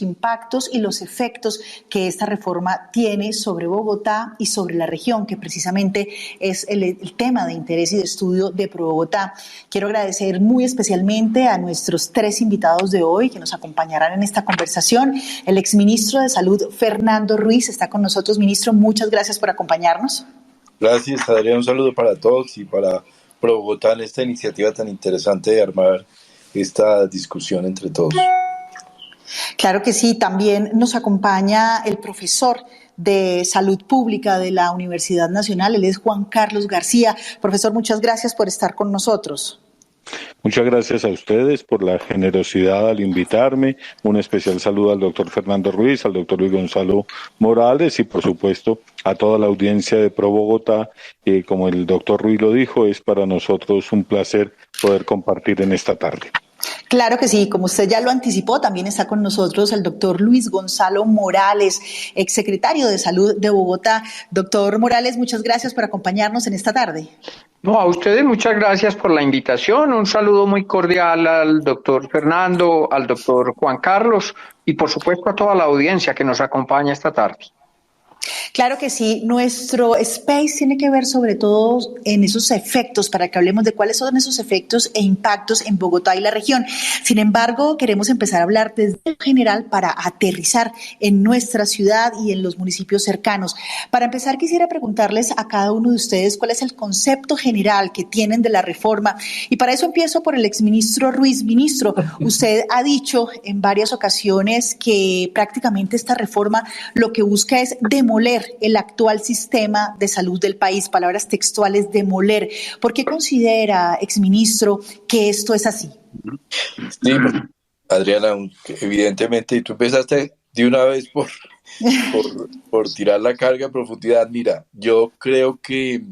impactos y los efectos que esta reforma tiene sobre Bogotá y sobre la región, que precisamente es el tema de interés y de estudio de ProBogotá. Quiero agradecer muy especialmente a nuestros tres invitados de hoy que nos acompañarán en esta conversación. El exministro de Salud, Fernando Ruiz, está con nosotros. Ministro, muchas gracias por acompañarnos. Gracias, Adrián. Un saludo para todos y para ProBogotá en esta iniciativa tan interesante de armar esta discusión entre todos. Claro que sí, también nos acompaña el profesor de Salud Pública de la Universidad Nacional, él es Juan Carlos García. Profesor, muchas gracias por estar con nosotros. Muchas gracias a ustedes por la generosidad al invitarme. Un especial saludo al doctor Fernando Ruiz, al doctor Luis Gonzalo Morales y, por supuesto, a toda la audiencia de ProBogotá. Como el doctor Ruiz lo dijo, es para nosotros un placer poder compartir en esta tarde. Claro que sí, como usted ya lo anticipó, también está con nosotros el doctor Luis Gonzalo Morales, exsecretario de Salud de Bogotá. Doctor Morales, muchas gracias por acompañarnos en esta tarde. No, a ustedes muchas gracias por la invitación. Un saludo muy cordial al doctor Fernando, al doctor Juan Carlos y por supuesto a toda la audiencia que nos acompaña esta tarde. Claro que sí, nuestro space tiene que ver sobre todo en esos efectos, para que hablemos de cuáles son esos efectos e impactos en Bogotá y la región. Sin embargo, queremos empezar a hablar desde lo general para aterrizar en nuestra ciudad y en los municipios cercanos. Para empezar, quisiera preguntarles a cada uno de ustedes cuál es el concepto general que tienen de la reforma. Y para eso empiezo por el exministro Ruiz. Ministro, usted ha dicho en varias ocasiones que prácticamente esta reforma lo que busca es demoler el actual sistema de salud del país, palabras textuales, demoler. ¿Por qué considera, exministro, que esto es así? Sí, Adriana, evidentemente, y tú empezaste de una vez por tirar la carga a profundidad. Mira, yo creo que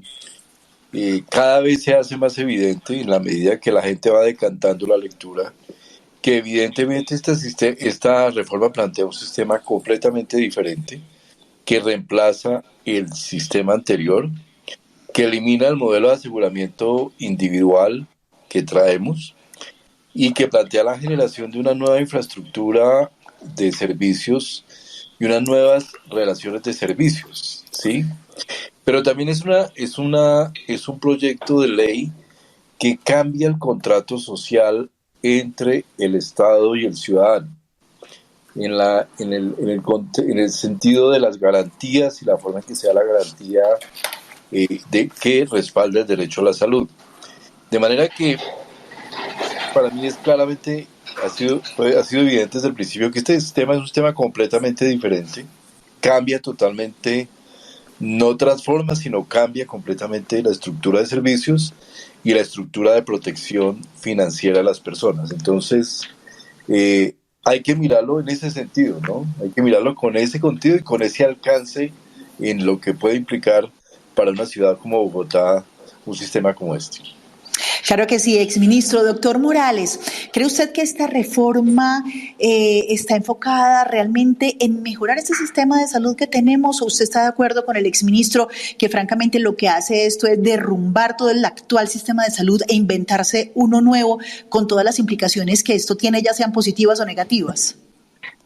cada vez se hace más evidente, en la medida que la gente va decantando la lectura, que evidentemente esta reforma plantea un sistema completamente diferente, que reemplaza el sistema anterior, que elimina el modelo de aseguramiento individual que traemos y que plantea la generación de una nueva infraestructura de servicios y unas nuevas relaciones de servicios, ¿sí? Pero también es un proyecto de ley que cambia el contrato social entre el Estado y el ciudadano, en el sentido de las garantías y la forma en que sea la garantía de que respalda el derecho a la salud. De manera que para mí es claramente, ha sido evidente desde el principio que este sistema es un sistema completamente diferente, cambia totalmente, no transforma, sino cambia completamente la estructura de servicios y la estructura de protección financiera de las personas. Entonces, hay que mirarlo en ese sentido, ¿no? Hay que mirarlo con ese contenido y con ese alcance en lo que puede implicar para una ciudad como Bogotá un sistema como este. Claro que sí, exministro. Doctor Morales, ¿cree usted que esta reforma está enfocada realmente en mejorar este sistema de salud que tenemos? ¿O usted está de acuerdo con el exministro que francamente lo que hace esto es derrumbar todo el actual sistema de salud e inventarse uno nuevo con todas las implicaciones que esto tiene, ya sean positivas o negativas?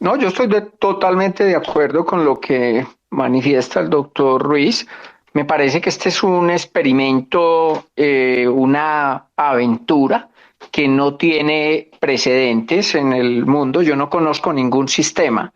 No, yo estoy totalmente de acuerdo con lo que manifiesta el doctor Ruiz. Me parece que este es un experimento, una aventura que no tiene precedentes en el mundo. Yo no conozco ningún sistema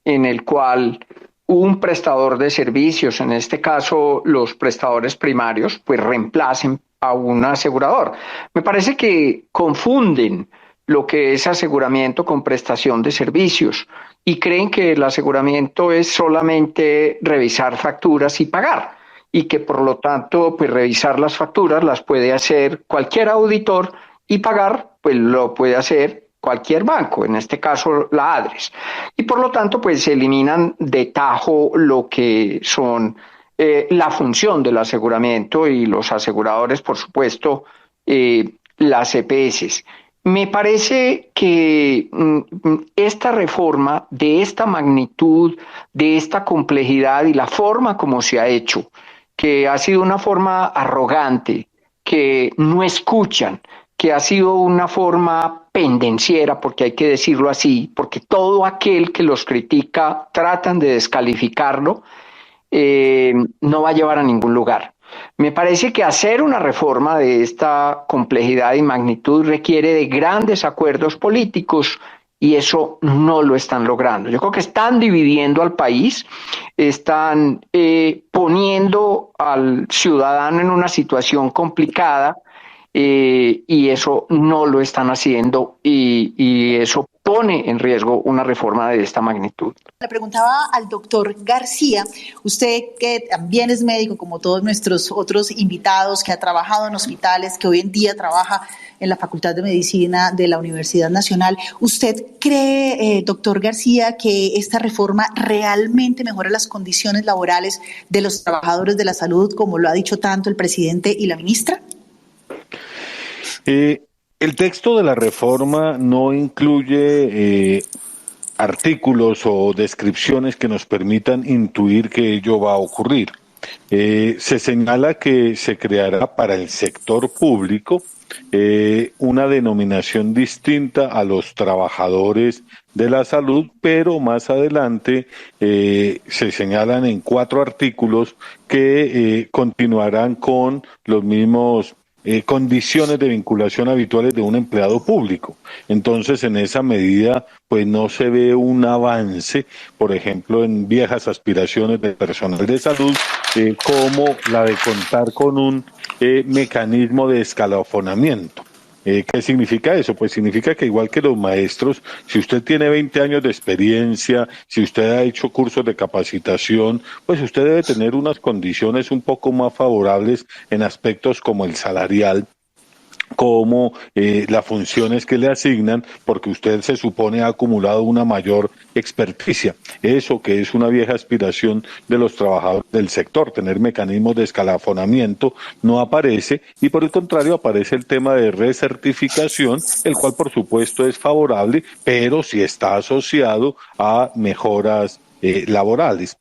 en el cual un prestador de servicios, en este caso los prestadores primarios, pues reemplacen a un asegurador. Me parece que confunden lo que es aseguramiento con prestación de servicios y creen que el aseguramiento es solamente revisar facturas y pagar, y que por lo tanto pues revisar las facturas las puede hacer cualquier auditor y pagar pues lo puede hacer cualquier banco, en este caso la ADRES, y por lo tanto pues se eliminan de tajo lo que son la función del aseguramiento y los aseguradores, por supuesto, las EPS. Me parece que esta reforma de esta magnitud, de esta complejidad y la forma como se ha hecho, que ha sido una forma arrogante, que no escuchan, que ha sido una forma pendenciera, porque hay que decirlo así, porque todo aquel que los critica tratan de descalificarlo, no va a llevar a ningún lugar. Me parece que hacer una reforma de esta complejidad y magnitud requiere de grandes acuerdos políticos y eso no lo están logrando. Yo creo que están dividiendo al país, están poniendo al ciudadano en una situación complicada y eso no lo están haciendo y eso pone en riesgo una reforma de esta magnitud. Le preguntaba al doctor García, usted que también es médico, como todos nuestros otros invitados, que ha trabajado en hospitales, que hoy en día trabaja en la Facultad de Medicina de la Universidad Nacional, ¿usted cree, doctor García, que esta reforma realmente mejora las condiciones laborales de los trabajadores de la salud, como lo ha dicho tanto el presidente y la ministra? El texto de la reforma no incluye artículos o descripciones que nos permitan intuir que ello va a ocurrir. Se señala que se creará para el sector público una denominación distinta a los trabajadores de la salud, pero más adelante se señalan en 4 artículos que continuarán con los mismos condiciones de vinculación habituales de un empleado público. Entonces, en esa medida, pues no se ve un avance, por ejemplo, en viejas aspiraciones de personal de salud, como la de contar con un mecanismo de escalafonamiento. ¿Qué significa eso? Pues significa que igual que los maestros, si usted tiene 20 años de experiencia, si usted ha hecho cursos de capacitación, pues usted debe tener unas condiciones un poco más favorables en aspectos como el salarial, como las funciones que le asignan, porque usted se supone ha acumulado una mayor experticia. Eso que es una vieja aspiración de los trabajadores del sector, tener mecanismos de escalafonamiento, no aparece, y por el contrario aparece el tema de recertificación, el cual por supuesto es favorable, pero sí está asociado a mejoras laborales.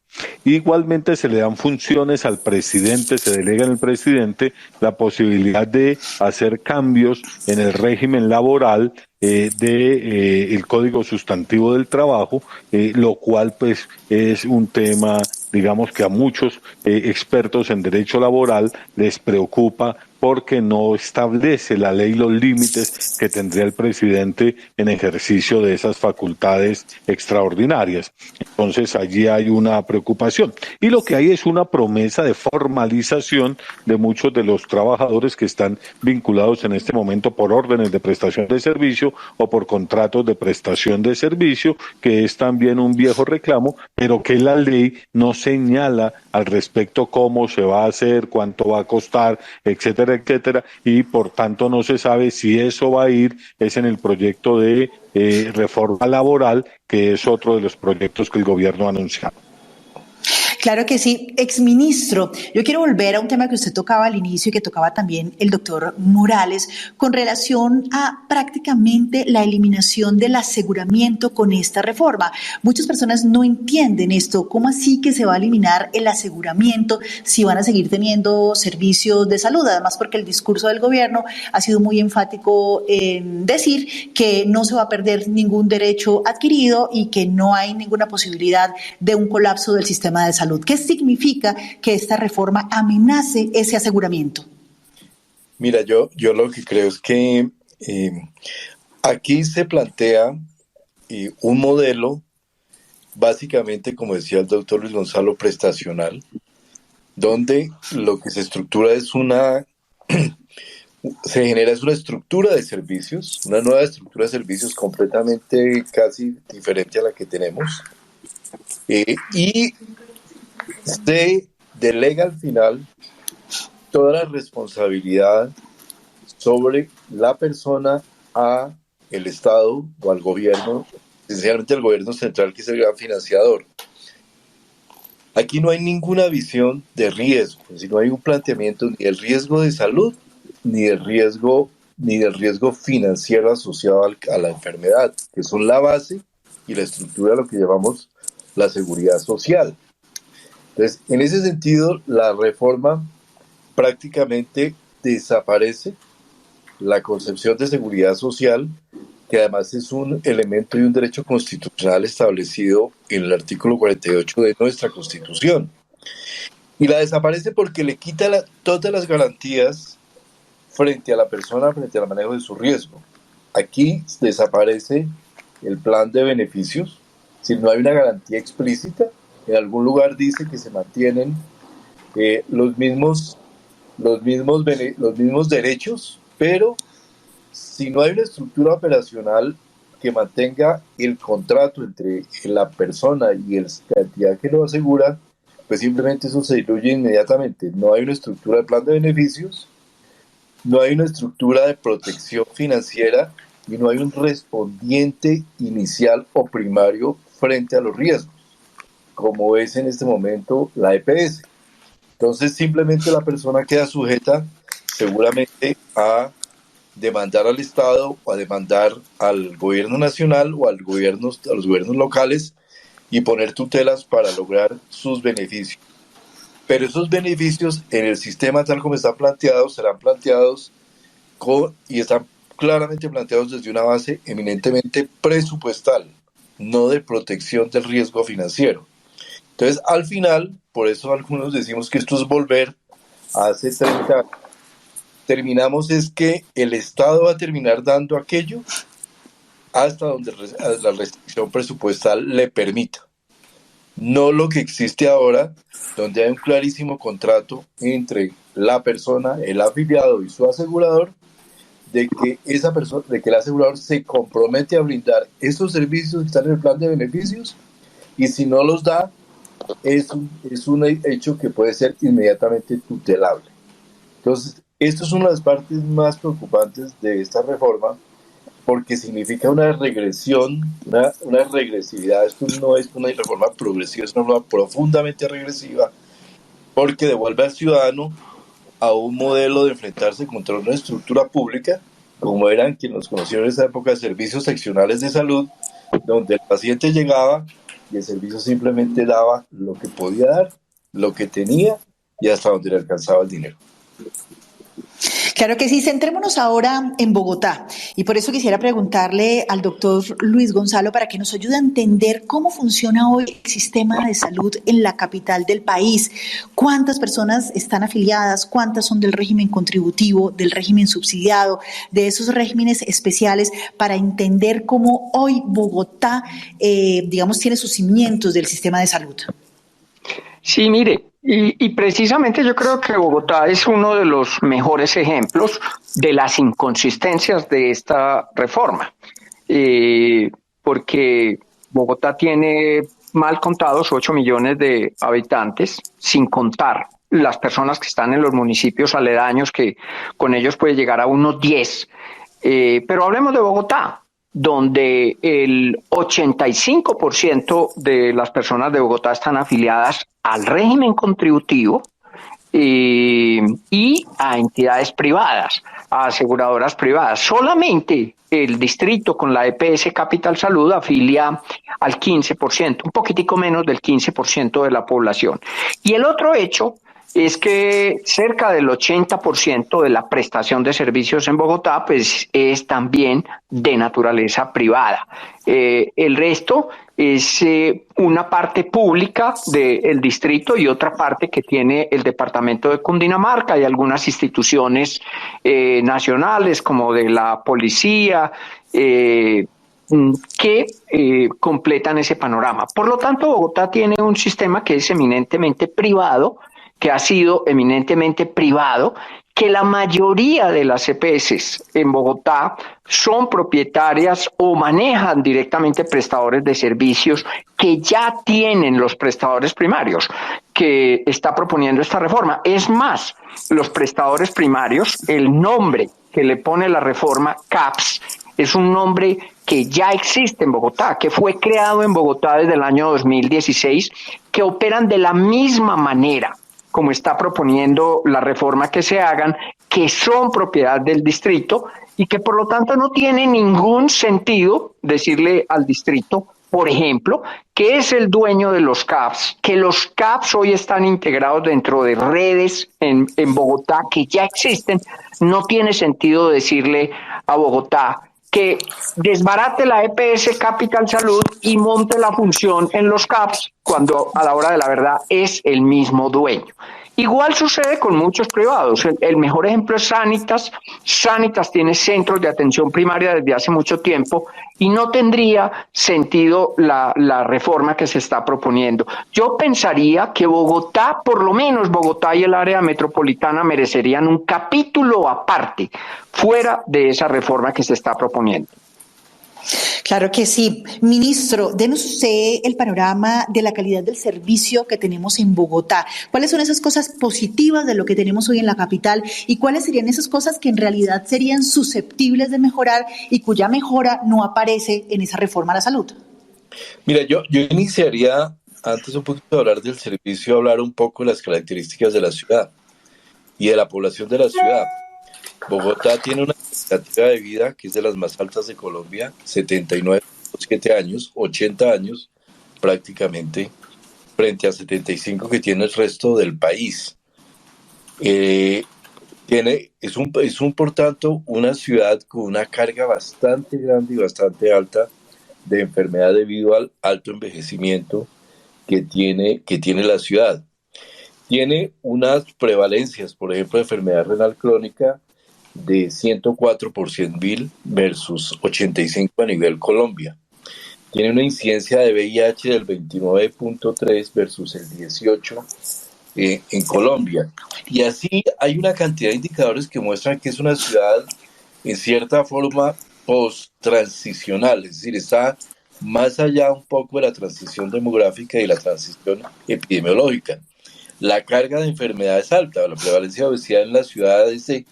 Igualmente se le dan funciones al presidente, se delega en el presidente la posibilidad de hacer cambios en el régimen laboral el Código Sustantivo del Trabajo, lo cual pues es un tema, digamos que a muchos expertos en derecho laboral les preocupa porque no establece la ley los límites que tendría el presidente en ejercicio de esas facultades extraordinarias. Entonces allí hay una preocupación. Y lo que hay es una promesa de formalización de muchos de los trabajadores que están vinculados en este momento por órdenes de prestación de servicio o por contratos de prestación de servicio, que es también un viejo reclamo, pero que la ley no señala al respecto cómo se va a hacer, cuánto va a costar, etcétera, etcétera, y por tanto no se sabe si eso va a ir, es en el proyecto de reforma laboral, que es otro de los proyectos que el gobierno ha anunciado. Claro que sí. Exministro, yo quiero volver a un tema que usted tocaba al inicio y que tocaba también el doctor Morales con relación a prácticamente la eliminación del aseguramiento con esta reforma. Muchas personas no entienden esto. ¿Cómo así que se va a eliminar el aseguramiento si van a seguir teniendo servicios de salud? Además, porque el discurso del gobierno ha sido muy enfático en decir que no se va a perder ningún derecho adquirido y que no hay ninguna posibilidad de un colapso del sistema de salud. ¿Qué significa que esta reforma amenace ese aseguramiento? Mira, yo lo que creo es que aquí se plantea un modelo, básicamente, como decía el doctor Luis Gonzalo, prestacional, donde lo que se estructura es se genera una estructura de servicios, una nueva estructura de servicios completamente casi diferente a la que tenemos, y se delega al final toda la responsabilidad sobre la persona a el Estado o al gobierno, esencialmente al gobierno central, que es el gran financiador. Aquí no hay ninguna visión de riesgo, es decir, no hay un planteamiento ni del riesgo de salud ni del riesgo financiero asociado a la enfermedad, que son la base y la estructura de lo que llamamos la seguridad social. Entonces, en ese sentido, la reforma prácticamente desaparece la concepción de seguridad social, que además es un elemento y un derecho constitucional establecido en el artículo 48 de nuestra Constitución. Y la desaparece porque le quita todas las garantías frente a la persona, frente al manejo de su riesgo. Aquí desaparece el plan de beneficios, si no hay una garantía explícita. En algún lugar dice que se mantienen los mismos derechos, pero si no hay una estructura operacional que mantenga el contrato entre la persona y la entidad que lo asegura, pues simplemente eso se diluye inmediatamente. No hay una estructura de plan de beneficios, no hay una estructura de protección financiera y no hay un respondiente inicial o primario frente a los riesgos, como es en este momento la EPS. Entonces simplemente la persona queda sujeta seguramente a demandar al Estado o a demandar al gobierno nacional o a los gobiernos locales y poner tutelas para lograr sus beneficios. Pero esos beneficios en el sistema tal como está planteado serán planteados y están claramente planteados desde una base eminentemente presupuestal, no de protección del riesgo financiero. Entonces, al final, por eso algunos decimos que esto es volver a hace 30 años. Terminamos es que el Estado va a terminar dando aquello hasta donde la restricción presupuestal le permita. No lo que existe ahora, donde hay un clarísimo contrato entre la persona, el afiliado y su asegurador, de que el asegurador se compromete a brindar esos servicios que están en el plan de beneficios, y si no los da, es un hecho que puede ser inmediatamente tutelable. Entonces, esto es una de las partes más preocupantes de esta reforma, porque significa una regresión, una regresividad. Esto no es una reforma progresiva, es una reforma profundamente regresiva, porque devuelve al ciudadano a un modelo de enfrentarse contra una estructura pública, como eran quienes nos conocieron en esa época de servicios seccionales de salud, donde el paciente llegaba y el servicio simplemente daba lo que podía dar, lo que tenía y hasta donde le alcanzaba el dinero. Claro que sí, centrémonos ahora en Bogotá y por eso quisiera preguntarle al doctor Luis Gonzalo para que nos ayude a entender cómo funciona hoy el sistema de salud en la capital del país. ¿Cuántas personas están afiliadas? ¿Cuántas son del régimen contributivo, del régimen subsidiado, de esos regímenes especiales para entender cómo hoy Bogotá, tiene sus cimientos del sistema de salud? Sí, mire, y precisamente yo creo que Bogotá es uno de los mejores ejemplos de las inconsistencias de esta reforma, porque Bogotá tiene mal contados 8 millones de habitantes, sin contar las personas que están en los municipios aledaños, que con ellos puede llegar a unos 10. Pero hablemos de Bogotá, donde el 85% de las personas de Bogotá están afiliadas al régimen contributivo y a entidades privadas, a aseguradoras privadas. Solamente el distrito con la EPS Capital Salud afilia al 15%, un poquitico menos del 15% de la población. Y el otro hecho es que cerca del 80% de la prestación de servicios en Bogotá pues es también de naturaleza privada. El resto es una parte pública del distrito y otra parte que tiene el departamento de Cundinamarca y algunas instituciones nacionales como de la policía, que completan ese panorama. Por lo tanto, Bogotá tiene un sistema que es eminentemente privado, que ha sido eminentemente privado, que la mayoría de las EPS en Bogotá son propietarias o manejan directamente prestadores de servicios que ya tienen los prestadores primarios que está proponiendo esta reforma. Es más, los prestadores primarios, el nombre que le pone la reforma CAPS, es un nombre que ya existe en Bogotá, que fue creado en Bogotá desde el año 2016, que operan de la misma manera como está proponiendo la reforma que se hagan, que son propiedad del distrito y que por lo tanto no tiene ningún sentido decirle al distrito, por ejemplo, que es el dueño de los CAPS, que los CAPS hoy están integrados dentro de redes en Bogotá que ya existen. No tiene sentido decirle a Bogotá que desbarate la EPS Capital Salud y monte la función en los CAPS cuando a la hora de la verdad es el mismo dueño. Igual sucede con muchos privados. El mejor ejemplo es Sanitas. Sanitas tiene centros de atención primaria desde hace mucho tiempo y no tendría sentido la reforma que se está proponiendo. Yo pensaría que Bogotá, por lo menos Bogotá y el área metropolitana merecerían un capítulo aparte, fuera de esa reforma que se está proponiendo. Claro que sí. Ministro, denos usted el panorama de la calidad del servicio que tenemos en Bogotá. ¿Cuáles son esas cosas positivas de lo que tenemos hoy en la capital y cuáles serían esas cosas que en realidad serían susceptibles de mejorar y cuya mejora no aparece en esa reforma a la salud? Mira, yo iniciaría, antes un poquito de hablar del servicio, hablar un poco de las características de la ciudad y de la población de la ciudad. Bogotá tiene una expectativa de vida que es de las más altas de Colombia, 79,7 años, 80 años prácticamente, frente a 75 que tiene el resto del país. Es por tanto, una ciudad con una carga bastante grande y bastante alta de enfermedad debido al alto envejecimiento que tiene la ciudad. Tiene unas prevalencias, por ejemplo, de enfermedad renal crónica de 104 por 100.000 versus 85 a nivel Colombia. Tiene una incidencia de VIH del 29.3 versus el 18 en Colombia. Y así hay una cantidad de indicadores que muestran que es una ciudad en cierta forma post-transicional, es decir, está más allá un poco de la transición demográfica y la transición epidemiológica. La carga de enfermedad es alta, la prevalencia de obesidad en la ciudad es de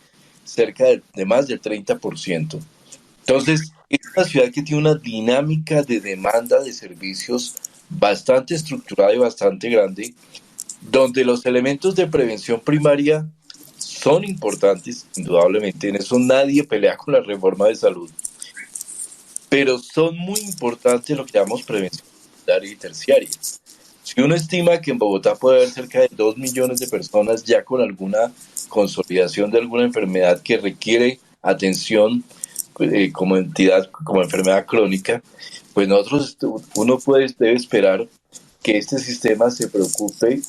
cerca de más del 30%. Entonces, es una ciudad que tiene una dinámica de demanda de servicios bastante estructurada y bastante grande, donde los elementos de prevención primaria son importantes, indudablemente. En eso nadie pelea con la reforma de salud, pero son muy importantes lo que llamamos prevención secundaria y terciaria. Si uno estima que en Bogotá puede haber cerca de 2 millones de personas ya con alguna consolidación de alguna enfermedad que requiere atención como entidad, como enfermedad crónica, pues uno debe esperar que este sistema se preocupe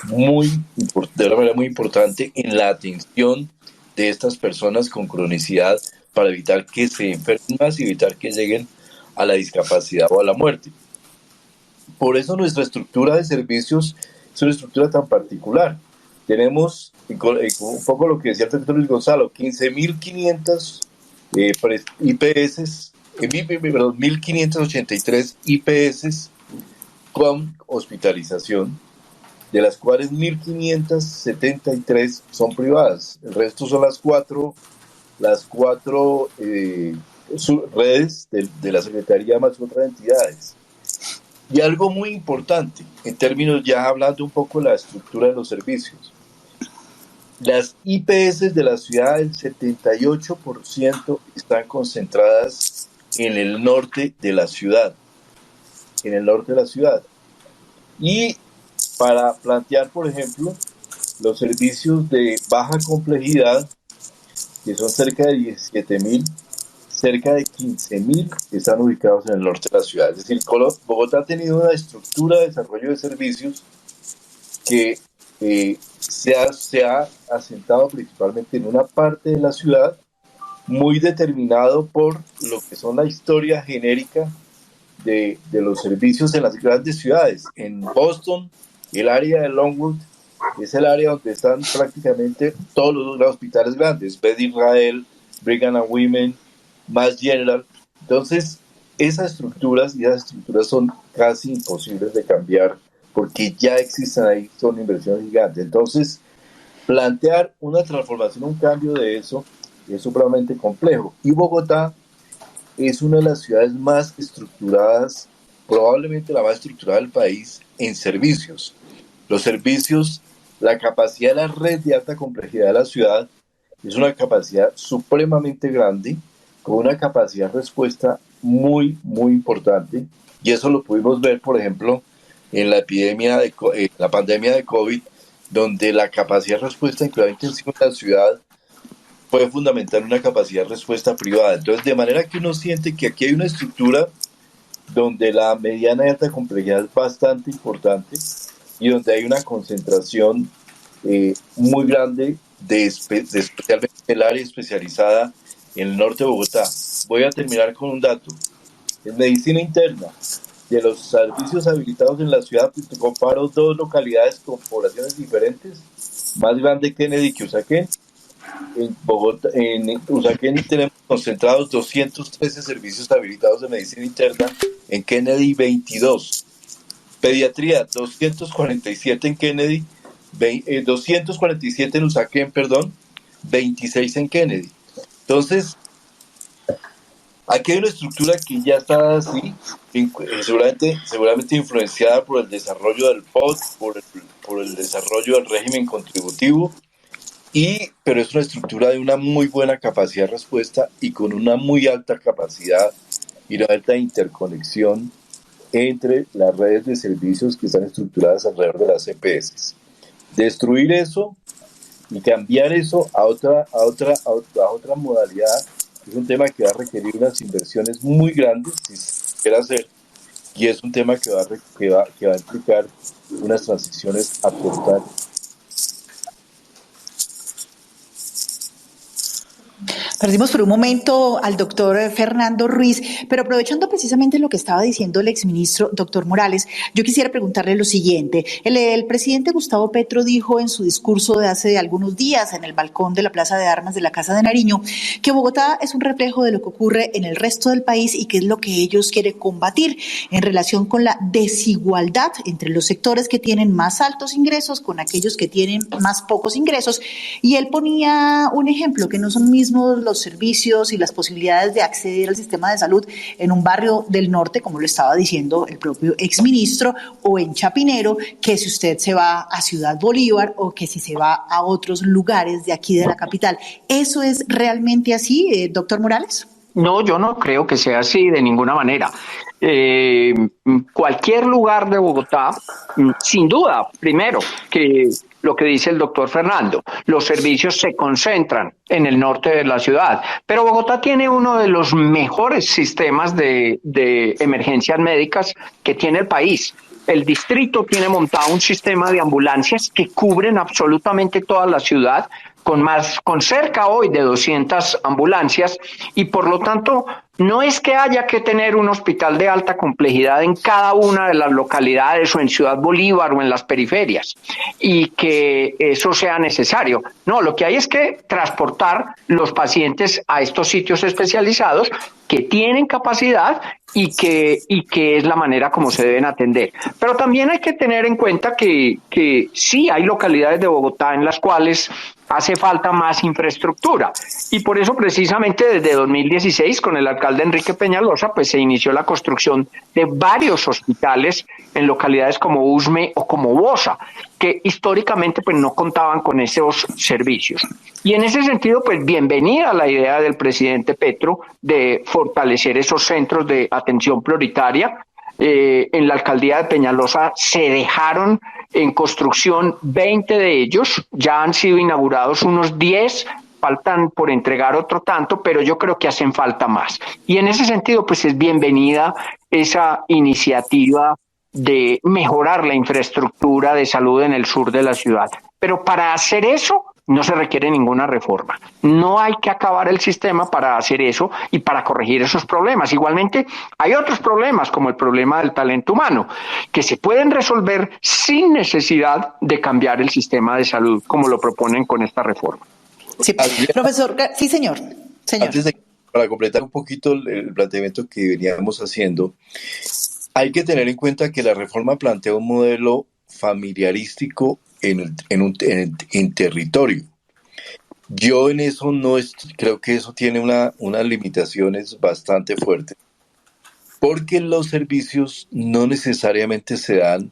de una manera muy importante en la atención de estas personas con cronicidad para evitar que se enfermen más y evitar que lleguen a la discapacidad o a la muerte. Por eso nuestra estructura de servicios es una estructura tan particular. Tenemos, un poco lo que decía el doctor Luis Gonzalo, 15.500 IPS, 1.583 IPS con hospitalización, de las cuales 1.573 son privadas. El resto son las cuatro redes de la Secretaría más otras entidades. Y algo muy importante, en términos ya hablando un poco de la estructura de los servicios. Las IPS de la ciudad, el 78% están concentradas en el norte de la ciudad. Y para plantear, por ejemplo, los servicios de baja complejidad, que son cerca de 17.000, cerca de 15.000 están ubicados en el norte de la ciudad. Es decir, Bogotá ha tenido una estructura de desarrollo de servicios que se ha asentado principalmente en una parte de la ciudad, muy determinado por lo que son la historia genérica de los servicios en las grandes ciudades. En Boston, el área de Longwood es el área donde están prácticamente todos los hospitales grandes, Beth Israel, Brigham and Women, Mass General. Entonces, esas estructuras son casi imposibles de cambiar porque ya existen ahí, son inversiones gigantes. Entonces, plantear una transformación, un cambio de eso es supremamente complejo. Y Bogotá es una de las ciudades más estructuradas, probablemente la más estructurada del país en servicios. Los servicios, la capacidad de la red de alta complejidad de la ciudad es una capacidad supremamente grande, con una capacidad de respuesta muy, muy importante. Y eso lo pudimos ver, por ejemplo, en la pandemia de COVID, donde la capacidad de respuesta en cuidado intensivo en la ciudad fue fundamental una capacidad de respuesta privada. Entonces, de manera que uno siente que aquí hay una estructura donde la mediana y alta complejidad es bastante importante y donde hay una concentración muy grande de especialmente el área especializada en el norte de Bogotá. Voy a terminar con un dato. En medicina interna, de los servicios habilitados en la ciudad, te comparo dos localidades con poblaciones diferentes, más grande Kennedy que Usaquén. En Bogotá, en Usaquén tenemos concentrados 213 servicios habilitados de medicina interna, en Kennedy 22. Pediatría, 247 en Kennedy, 247 en Usaquén, 26 en Kennedy. Entonces, aquí hay una estructura que ya está así, seguramente influenciada por el desarrollo del POT, por el desarrollo del régimen contributivo, pero es una estructura de una muy buena capacidad de respuesta y con una muy alta capacidad y una alta interconexión entre las redes de servicios que están estructuradas alrededor de las EPS. Destruir eso y cambiar eso a otra modalidad es un tema que va a requerir unas inversiones muy grandes si se quiere hacer, y es un tema que va a implicar unas transiciones importantes. Perdimos por un momento al doctor Fernando Ruiz, pero aprovechando precisamente lo que estaba diciendo el exministro doctor Morales, yo quisiera preguntarle lo siguiente. El presidente Gustavo Petro dijo en su discurso de hace algunos días en el balcón de la Plaza de Armas de la Casa de Nariño que Bogotá es un reflejo de lo que ocurre en el resto del país y que es lo que ellos quieren combatir en relación con la desigualdad entre los sectores que tienen más altos ingresos con aquellos que tienen más pocos ingresos. Y él ponía un ejemplo, que no son mismos los servicios y las posibilidades de acceder al sistema de salud en un barrio del norte, como lo estaba diciendo el propio exministro, o en Chapinero, que si usted se va a Ciudad Bolívar o que si se va a otros lugares de aquí de la capital. ¿Eso es realmente así, doctor Morales? No, yo no creo que sea así de ninguna manera. Cualquier lugar de Bogotá, sin duda, primero, que lo que dice el doctor Fernando, los servicios se concentran en el norte de la ciudad, pero Bogotá tiene uno de los mejores sistemas de emergencias médicas que tiene el país. El distrito tiene montado un sistema de ambulancias que cubren absolutamente toda la ciudad, con cerca hoy de 200 ambulancias, y por lo tanto no es que haya que tener un hospital de alta complejidad en cada una de las localidades o en Ciudad Bolívar o en las periferias y que eso sea necesario. No, lo que hay es que transportar los pacientes a estos sitios especializados que tienen capacidad y que es la manera como se deben atender. Pero también hay que tener en cuenta que sí hay localidades de Bogotá en las cuales hace falta más infraestructura, y por eso precisamente desde 2016 con el alcalde Enrique Peñalosa pues se inició la construcción de varios hospitales en localidades como Usme o como Bosa, que históricamente pues no contaban con esos servicios. Y en ese sentido pues bienvenida la idea del presidente Petro de fortalecer esos centros de atención prioritaria. En la alcaldía de Peñalosa se dejaron en construcción 20 de ellos, ya han sido inaugurados unos 10, faltan por entregar otro tanto, pero yo creo que hacen falta más. Y en ese sentido, pues es bienvenida esa iniciativa de mejorar la infraestructura de salud en el sur de la ciudad. Pero para hacer eso no se requiere ninguna reforma. No hay que acabar el sistema para hacer eso y para corregir esos problemas. Igualmente, hay otros problemas, como el problema del talento humano, que se pueden resolver sin necesidad de cambiar el sistema de salud, como lo proponen con esta reforma. Sí, profesor, sí, señor. Para completar un poquito el planteamiento que veníamos haciendo, hay que tener en cuenta que la reforma plantea un modelo familiarístico en territorio. Yo en eso creo que eso tiene unas limitaciones bastante fuertes, porque los servicios no necesariamente se dan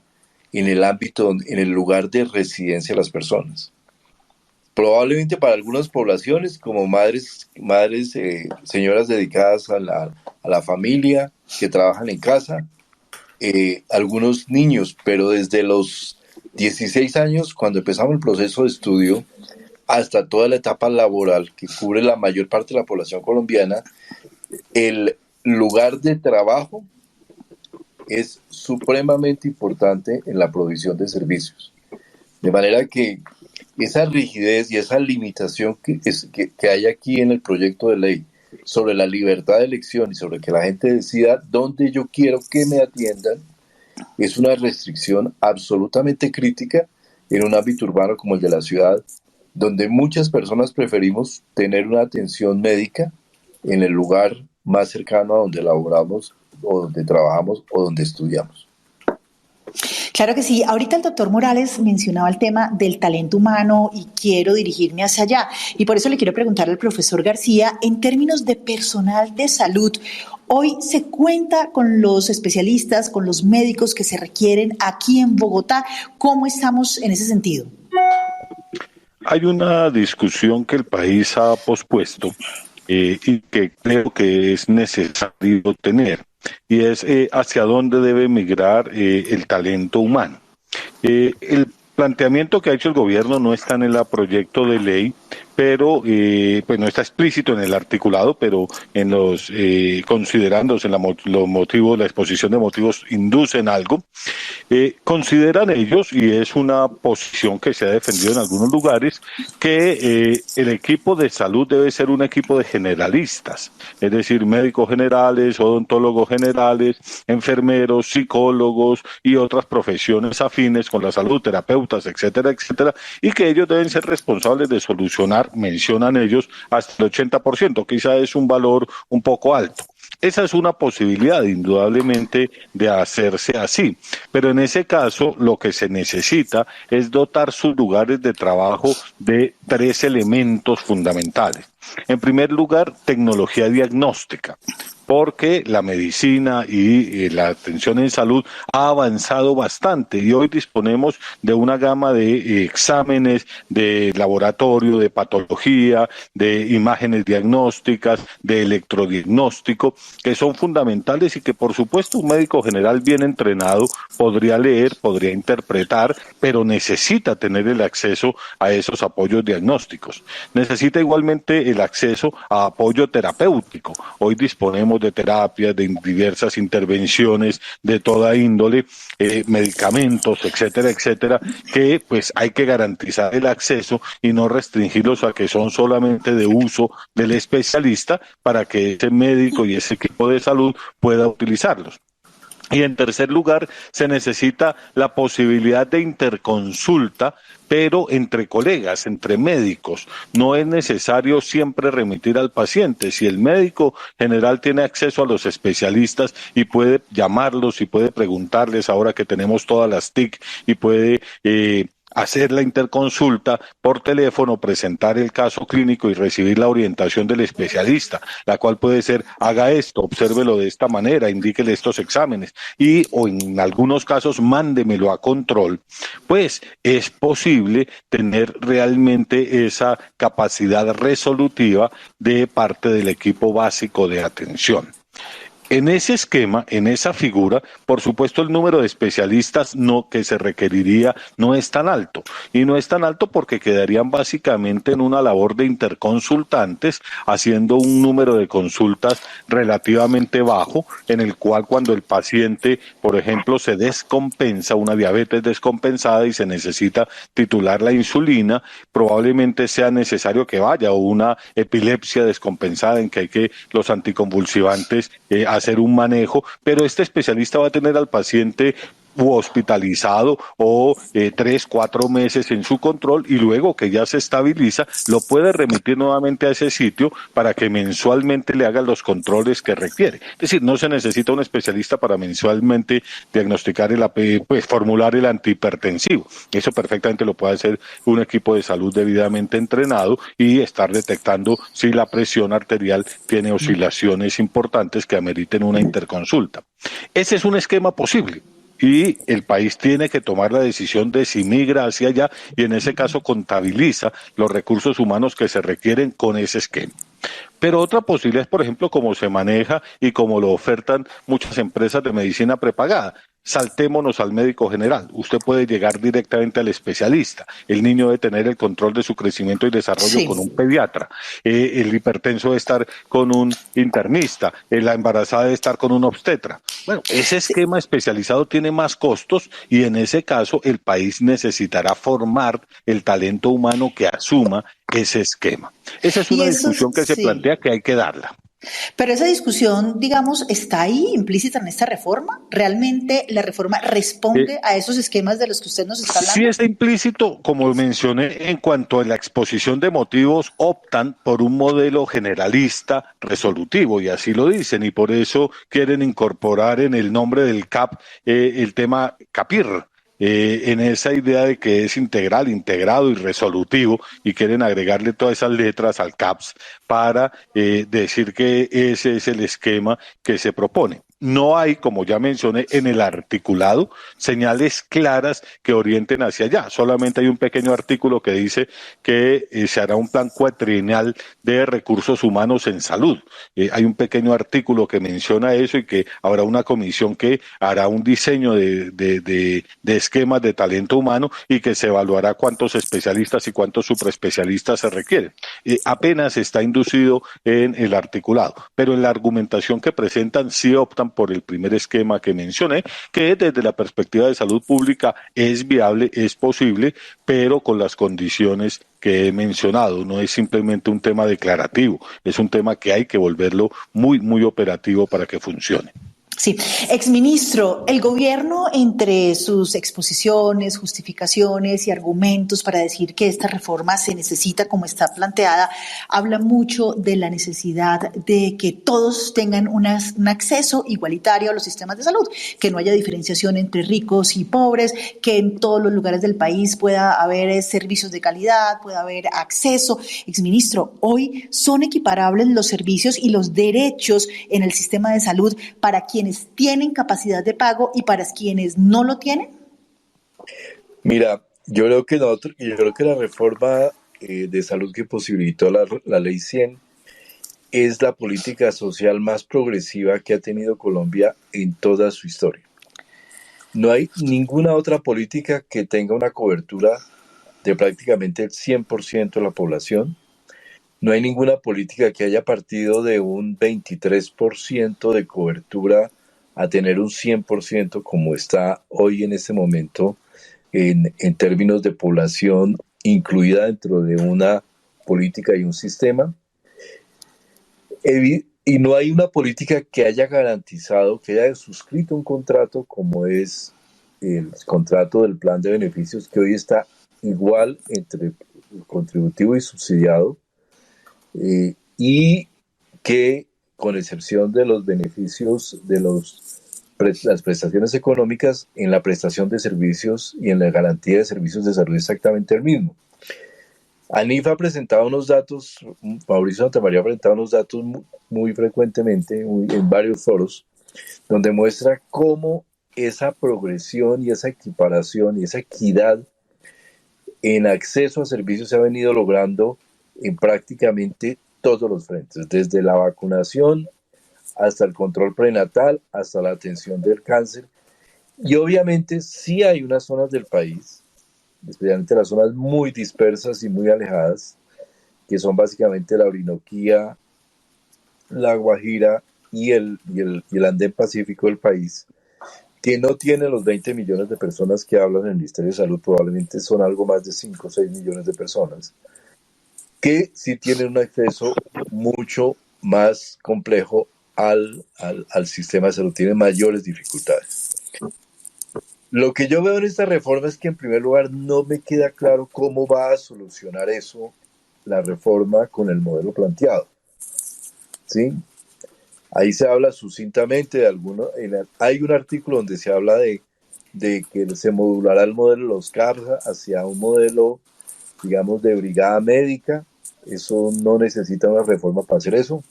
en el ámbito, en el lugar de residencia de las personas. Probablemente para algunas poblaciones, como madres, señoras dedicadas a la familia, que trabajan en casa, algunos niños, pero desde los 16 años, cuando empezamos el proceso de estudio, hasta toda la etapa laboral que cubre la mayor parte de la población colombiana, el lugar de trabajo es supremamente importante en la provisión de servicios. De manera que esa rigidez y esa limitación que hay aquí en el proyecto de ley sobre la libertad de elección y sobre que la gente decida dónde yo quiero que me atiendan, es una restricción absolutamente crítica en un ámbito urbano como el de la ciudad, donde muchas personas preferimos tener una atención médica en el lugar más cercano a donde laboramos o donde trabajamos o donde estudiamos. Claro que sí. Ahorita el doctor Morales mencionaba el tema del talento humano y quiero dirigirme hacia allá. Y por eso le quiero preguntar al profesor García, en términos de personal de salud, ¿hoy se cuenta con los especialistas, con los médicos que se requieren aquí en Bogotá? ¿Cómo estamos en ese sentido? Hay una discusión que el país ha pospuesto y que creo que es necesario tener, y es hacia dónde debe migrar el talento humano. El planteamiento que ha hecho el gobierno no está en el proyecto de ley, pero pues no está explícito en el articulado, pero en los considerandos en los motivos, la exposición de motivos inducen algo. Consideran ellos, y es una posición que se ha defendido en algunos lugares, que el equipo de salud debe ser un equipo de generalistas, es decir, médicos generales, odontólogos generales, enfermeros, psicólogos y otras profesiones afines con la salud, terapeutas, etcétera, etcétera, y que ellos deben ser responsables de solucionar, mencionan ellos, hasta el 80%, quizá es un valor un poco alto. Esa es una posibilidad, indudablemente, de hacerse así. Pero en ese caso, lo que se necesita es dotar sus lugares de trabajo de 3 elementos fundamentales. En primer lugar, tecnología diagnóstica, porque la medicina y la atención en salud ha avanzado bastante y hoy disponemos de una gama de exámenes de laboratorio, de patología, de imágenes diagnósticas, de electrodiagnóstico, que son fundamentales y que por supuesto un médico general bien entrenado podría leer, podría interpretar, pero necesita tener el acceso a esos apoyos diagnósticos. Necesita igualmente el acceso a apoyo terapéutico. Hoy disponemos de terapias, de diversas intervenciones de toda índole, medicamentos, etcétera, etcétera, que pues hay que garantizar el acceso y no restringirlos a que son solamente de uso del especialista para que ese médico y ese equipo de salud pueda utilizarlos. Y en tercer lugar, se necesita la posibilidad de interconsulta, pero entre colegas, entre médicos. No es necesario siempre remitir al paciente. Si el médico general tiene acceso a los especialistas y puede llamarlos y puede preguntarles, ahora que tenemos todas las TIC, y puede hacer la interconsulta por teléfono, presentar el caso clínico y recibir la orientación del especialista, la cual puede ser: haga esto, obsérvelo de esta manera, indíquele estos exámenes y o en algunos casos mándemelo a control. Pues es posible tener realmente esa capacidad resolutiva de parte del equipo básico de atención. En ese esquema, en esa figura, por supuesto el número de especialistas que se requeriría no es tan alto. Y no es tan alto porque quedarían básicamente en una labor de interconsultantes, haciendo un número de consultas relativamente bajo, en el cual cuando el paciente, por ejemplo, se descompensa, una diabetes descompensada y se necesita titular la insulina, probablemente sea necesario que vaya, o una epilepsia descompensada en que hay que los anticonvulsivantes hacer un manejo, pero este especialista va a tener al paciente hospitalizado o 3, 4 meses en su control, y luego que ya se estabiliza lo puede remitir nuevamente a ese sitio para que mensualmente le hagan los controles que requiere. Es decir, no se necesita un especialista para mensualmente diagnosticar formular el antihipertensivo. Eso perfectamente lo puede hacer un equipo de salud debidamente entrenado y estar detectando si la presión arterial tiene oscilaciones importantes que ameriten una interconsulta. Ese es un esquema posible. Y el país tiene que tomar la decisión de si migra hacia allá y en ese caso contabiliza los recursos humanos que se requieren con ese esquema. Pero otra posibilidad es, por ejemplo, como se maneja y como lo ofertan muchas empresas de medicina prepagada. saltémonos al médico general. Usted puede llegar directamente al especialista. El niño debe tener el control de su crecimiento y desarrollo con un Sí. pediatra. El hipertenso debe estar con un internista. La embarazada debe estar con un obstetra. Bueno, ese Sí. esquema especializado tiene más costos y en ese caso el país necesitará formar el talento humano que asuma ese esquema. Esa es Y una eso, discusión que se sí. plantea que hay que darla. Pero esa discusión, digamos, está ahí implícita en esta reforma. ¿Realmente la reforma Eh, responde a esos esquemas de los que usted nos está Sí hablando? está implícito, como mencioné, en cuanto a la exposición de motivos, optan por un modelo generalista resolutivo, y así lo dicen, y por eso quieren incorporar en el nombre del CAP el tema CAPIR, en esa idea de que es integral, integrado y resolutivo, y quieren agregarle todas esas letras al CAPS para decir que ese es el esquema que se propone. No hay, como ya mencioné, en el articulado señales claras que orienten hacia allá. Solamente hay un pequeño artículo que dice que se hará un plan cuatrienal de recursos humanos en salud. Hay un pequeño artículo que menciona eso y que habrá una comisión que hará un diseño de esquemas de talento humano y que se evaluará cuántos especialistas y cuántos superespecialistas se requieren. Apenas está inducido en el articulado, pero en la argumentación que presentan sí optan por el primer esquema que mencioné, que desde la perspectiva de salud pública es viable, es posible, pero con las condiciones que he mencionado. No es simplemente un tema declarativo, es un tema que hay que volverlo muy, muy operativo para que funcione. Sí, exministro, el gobierno entre sus exposiciones, justificaciones y argumentos para decir que esta reforma se necesita como está planteada, habla mucho de la necesidad de que todos tengan un acceso igualitario a los sistemas de salud, que no haya diferenciación entre ricos y pobres, que en todos los lugares del país pueda haber servicios de calidad, pueda haber acceso. Exministro, hoy son equiparables los servicios y los derechos en el sistema de salud para quienes tienen capacidad de pago y para quienes no lo tienen? Mira, yo creo que la reforma de salud que posibilitó la Ley 100 es la política social más progresiva que ha tenido Colombia en toda su historia. No hay ninguna otra política que tenga una cobertura de prácticamente el 100% de la población. No hay ninguna política que haya partido de un 23% de cobertura a tener un 100% como está hoy en este momento en términos de población incluida dentro de una política y un sistema. Y no hay una política que haya garantizado, que haya suscrito un contrato como es el contrato del plan de beneficios, que hoy está igual entre contributivo y subsidiado, y que, con excepción de los beneficios de las prestaciones económicas, en la prestación de servicios y en la garantía de servicios de salud exactamente el mismo. ANIF ha presentado unos datos, Mauricio Santamaría ha presentado unos datos muy frecuentemente en varios foros, donde muestra cómo esa progresión y esa equiparación y esa equidad en acceso a servicios se ha venido logrando en prácticamente todos los frentes, desde la vacunación hasta el control prenatal, hasta la atención del cáncer. Y obviamente sí hay unas zonas del país, especialmente las zonas muy dispersas y muy alejadas, que son básicamente la Orinoquía, la Guajira y el andén pacífico del país, que no tienen los 20 millones de personas que hablan en el Ministerio de Salud, probablemente son algo más de 5 o 6 millones de personas, que sí tienen un acceso mucho más complejo al sistema de salud, tienen mayores dificultades. Lo que yo veo en esta reforma es que, en primer lugar, no me queda claro cómo va a solucionar eso la reforma con el modelo planteado, ¿sí? Ahí se habla sucintamente de algunos. Hay un artículo donde se habla de que se modulará el modelo de los CAPS hacia un modelo, digamos, de brigada médica. Eso no necesita una reforma para hacer eso,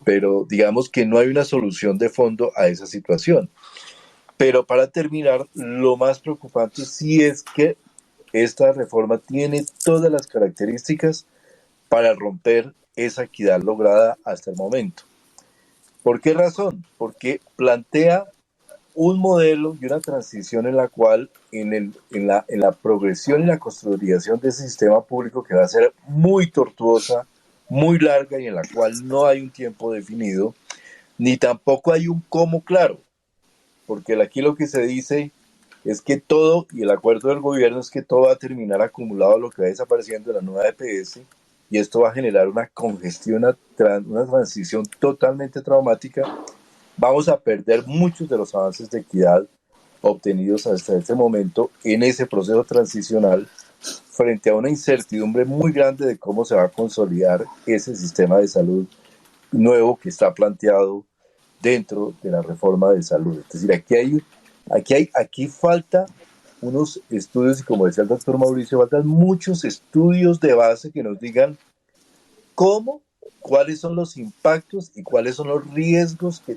pero digamos que no hay una solución de fondo a esa situación. Pero para terminar, lo más preocupante sí es que esta reforma tiene todas las características para romper esa equidad lograda hasta el momento. ¿Por qué razón? Porque plantea un modelo y una transición en la cual en la progresión y la consolidación de ese sistema público, que va a ser muy tortuosa, muy larga, y en la cual no hay un tiempo definido, ni tampoco hay un cómo claro, porque aquí lo que se dice es que todo, y el acuerdo del gobierno es que todo va a terminar acumulado, lo que va desapareciendo de la nueva EPS, y esto va a generar una congestión, una transición totalmente traumática. Vamos a perder muchos de los avances de equidad obtenidos hasta este momento en ese proceso transicional, frente a una incertidumbre muy grande de cómo se va a consolidar ese sistema de salud nuevo que está planteado dentro de la reforma de salud. Es decir, aquí falta unos estudios, y como decía el doctor Mauricio, faltan muchos estudios de base que nos digan cómo, cuáles son los impactos y cuáles son los riesgos que